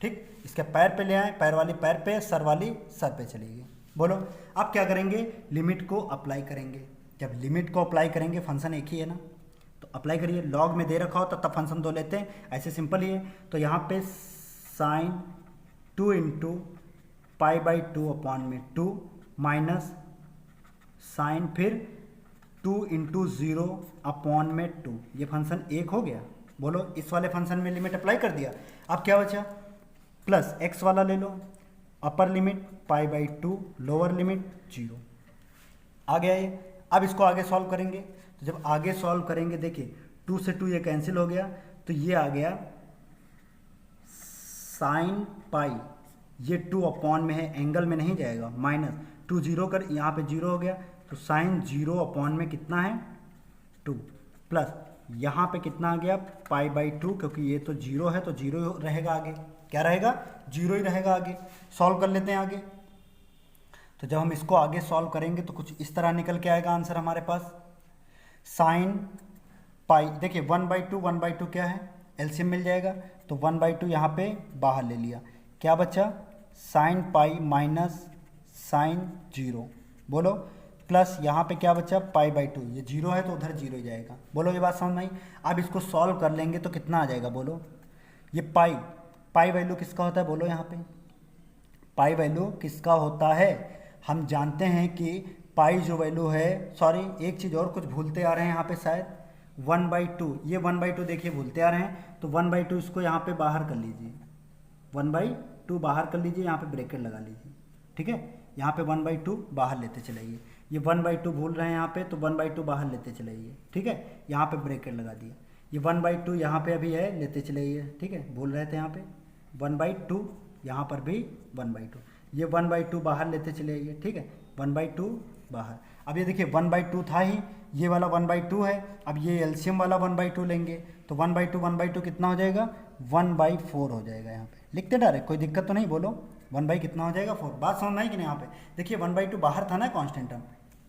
ठीक, इसके पैर पे ले आए, पैर वाली पैर पे, सर वाली सर पे चली गई। बोलो अब क्या करेंगे, लिमिट को अप्लाई करेंगे। जब लिमिट को अप्लाई करेंगे, फंक्शन एक ही है ना, तो अप्लाई करिए। लॉग में दे रखा हो तब फंक्शन 2 लेते हैं, ऐसे सिंपल ही है। तो यहाँ पे sin 2 × π/2 अपॉन में 2 माइनस साइन फिर 2 × 0 अपॉन में 2, ये फंक्शन 1 हो गया, बोलो इस वाले फंक्शन में लिमिट अप्लाई कर दिया, अब क्या बचा, प्लस एक्स वाला ले लो, अपर लिमिट π/2, लोअर लिमिट 0, आ गया ये। अब इसको आगे सॉल्व करेंगे, तो जब आगे सॉल्व करेंगे देखिए 2 से 2 ये कैंसिल हो गया, तो ये आ गया साइन पाई, ये 2 अपॉन में है, एंगल में नहीं जाएगा, माइनस 2 0 कर, यहाँ पे 0 हो गया, तो साइन 0 अपॉन में कितना है 2, प्लस यहाँ पे कितना आ गया π/2, क्योंकि ये तो 0 है तो 0 रहेगा आगे, क्या रहेगा 0 ही रहेगा आगे। सॉल्व कर लेते हैं आगे, तो जब हम इसको आगे सॉल्व करेंगे तो कुछ इस तरह निकल के आएगा आंसर हमारे पास, साइन पाई, देखिए 1/2 क्या है, एलसीएम मिल जाएगा, तो 1/2 यहाँ पे बाहर ले लिया, क्या बचा साइन पाई माइनस साइन 0, बोलो प्लस यहाँ पे क्या बचा π/2, ये 0 है तो उधर 0 ही जाएगा, बोलो ये बात समझ में आई। अब इसको सॉल्व कर लेंगे तो कितना आ जाएगा, बोलो ये पाई वैल्यू किसका होता है, बोलो यहाँ पे पाई वैल्यू किसका होता है, हम जानते हैं कि पाई जो वैल्यू है, सॉरी एक चीज़ और कुछ भूलते आ रहे हैं यहाँ पे शायद, 1/2, ये 1/2 देखिए भूलते आ रहे हैं, तो 1/2 इसको यहाँ पे बाहर कर लीजिए, 1/2 बाहर कर लीजिए, यहाँ पे ब्रैकेट लगा लीजिए, ठीक है, यहाँ पे 1/2 बाहर लेते चलाइए, ये 1/2 भूल रहे हैं यहाँ पे, तो 1/2 बाहर लेते चलाइए, ठीक है, यहाँ पे ब्रैकेट लगा दिया, ये 1/2 यहाँ पे अभी है, लेते चलाइए, ठीक है, भूल रहे थे यहाँ पे 1/2, यहाँ पर भी 1/2, ये 1/2 बाहर लेते चले आइए, ठीक है, 1/2 बाहर। अब ये देखिए 1/2 था ही, ये वाला 1/2 है, अब ये एलसीएम वाला 1/2 लेंगे, तो 1/2 कितना हो जाएगा 1/4 हो जाएगा, यहाँ पे लिखते डायरेक्ट, कोई दिक्कत तो नहीं, बोलो 1 कितना हो जाएगा 4, बात समझ में आई कि नहीं। यहाँ पे देखिए 1/2 बाहर था ना कांस्टेंट टर्म,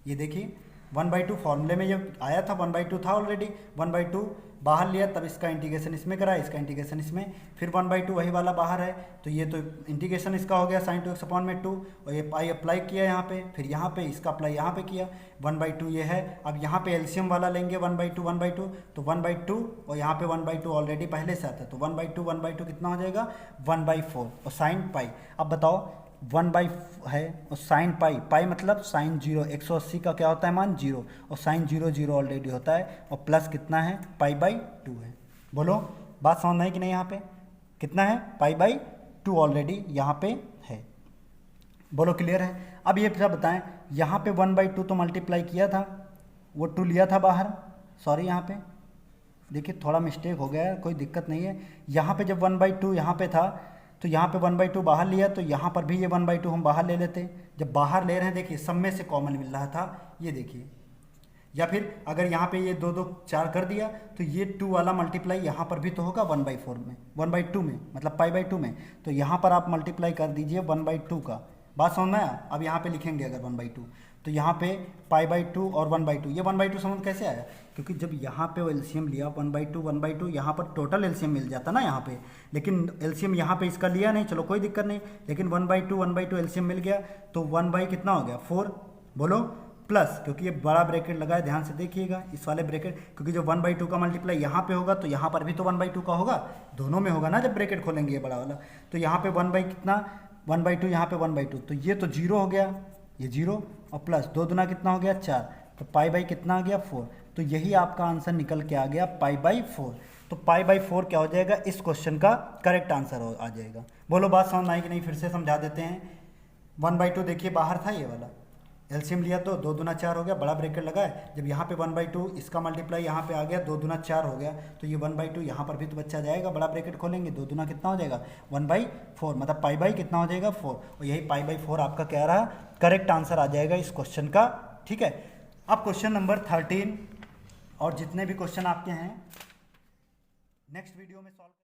ये देखिए 1/2 फॉर्मूले में जब आया था 1/2 था ऑलरेडी, 1/2 बाहर लिया, तब इसका इंटीग्रेशन इसमें करा, इसका इंटीग्रेशन इसमें, फिर 1/2 वही वाला बाहर है, तो ये तो इंटीग्रेशन इसका हो गया sin 2x/2, और ये पाई अप्लाई किया यहाँ पे, फिर यहाँ पे इसका अप्लाई यहाँ पे किया, 1/2 ये है। अब यहाँ पे एलसीएम वाला लेंगे 1/2, तो 1/2 और यहाँ पे 1/2 ऑलरेडी पहले से आता है, तो 1/2 कितना हो जाएगा 1/4, और साइन पाई, अब बताओ 1 है और साइन पाई मतलब साइन 0, 180 का क्या होता है मान 0, और साइन 0 ऑलरेडी होता है, और प्लस कितना है π/2 है, बोलो बात समझ में है कि नहीं। यहाँ पे कितना है π/2 ऑलरेडी यहाँ पे है, बोलो क्लियर है। अब ये सब बताएं, यहाँ पे 1/2 तो मल्टीप्लाई किया था, वो 2 लिया था बाहर, सॉरी यहाँ पे देखिए थोड़ा मिस्टेक हो गया है, कोई दिक्कत नहीं है। यहाँ पे जब 1/2 यहाँ पे था, तो यहाँ पे 1/2 बाहर लिया, तो यहाँ पर भी ये 1/2 हम बाहर ले लेते। जब बाहर ले रहे हैं देखिए सब में से कॉमन मिल रहा था, ये देखिए, या फिर अगर यहाँ पे ये 2 2 4 कर दिया, तो ये 2 वाला मल्टीप्लाई यहाँ पर भी तो होगा 1/4 में, 1/2 में, मतलब π/2 में, तो यहाँ पर आप मल्टीप्लाई कर दीजिए 1/2 का, बात समझ में आया। अब यहाँ पे लिखेंगे अगर 1/2, तो यहाँ पे π/2 और 1/2, ये 1/2 समझ कैसे आया, क्योंकि जब यहाँ पे वो एलसीएम लिया 1/2 यहाँ पर टोटल एलसीएम मिल जाता ना यहाँ पे, लेकिन एलसीएम यहाँ पे इसका लिया नहीं, चलो कोई दिक्कत नहीं, लेकिन 1/2 एलसीएम मिल गया, तो 1 कितना हो गया 4, बोलो प्लस, क्योंकि ये बड़ा ब्रैकेट लगा है, ध्यान से देखिएगा इस वाले ब्रैकेट, क्योंकि जो 1/2 का मल्टीप्लाई यहाँ पे होगा तो यहाँ पर भी तो 1/2 का होगा, दोनों में होगा ना जब ब्रैकेट खोलेंगे ये बड़ा वाला, तो यहाँ पे 1/2 यहाँ पे 1/2, तो ये तो 0 हो गया, ये 0 और प्लस 2 दूना कितना हो गया 4, तो π/, कितना आ गया 4, तो यही आपका आंसर निकल के आ गया π/4। तो π/4 क्या हो जाएगा, इस क्वेश्चन का करेक्ट आंसर आ जाएगा। बोलो बात समझ में आई कि नहीं, फिर से समझा देते हैं। 1/2 देखिए बाहर था ये वाला, एलसीएम लिया तो 2 दूना 4 हो गया, बड़ा ब्रैकेट लगा है, जब यहाँ पे 1/2 इसका मल्टीप्लाई यहाँ पे आ गया 2 दूना 4 हो गया, तो ये 1/2 यहाँ पर भी तो बच्चा जाएगा, बड़ा ब्रैकेट खोलेंगे 2 दूना कितना हो जाएगा 1/4, मतलब π/, कितना हो जाएगा 4, और यही π/4 आपका क्या रहा करेक्ट आंसर आ जाएगा इस क्वेश्चन का, ठीक है। अब क्वेश्चन नंबर 13 और जितने भी क्वेश्चन आपके हैं नेक्स्ट वीडियो में सॉल्व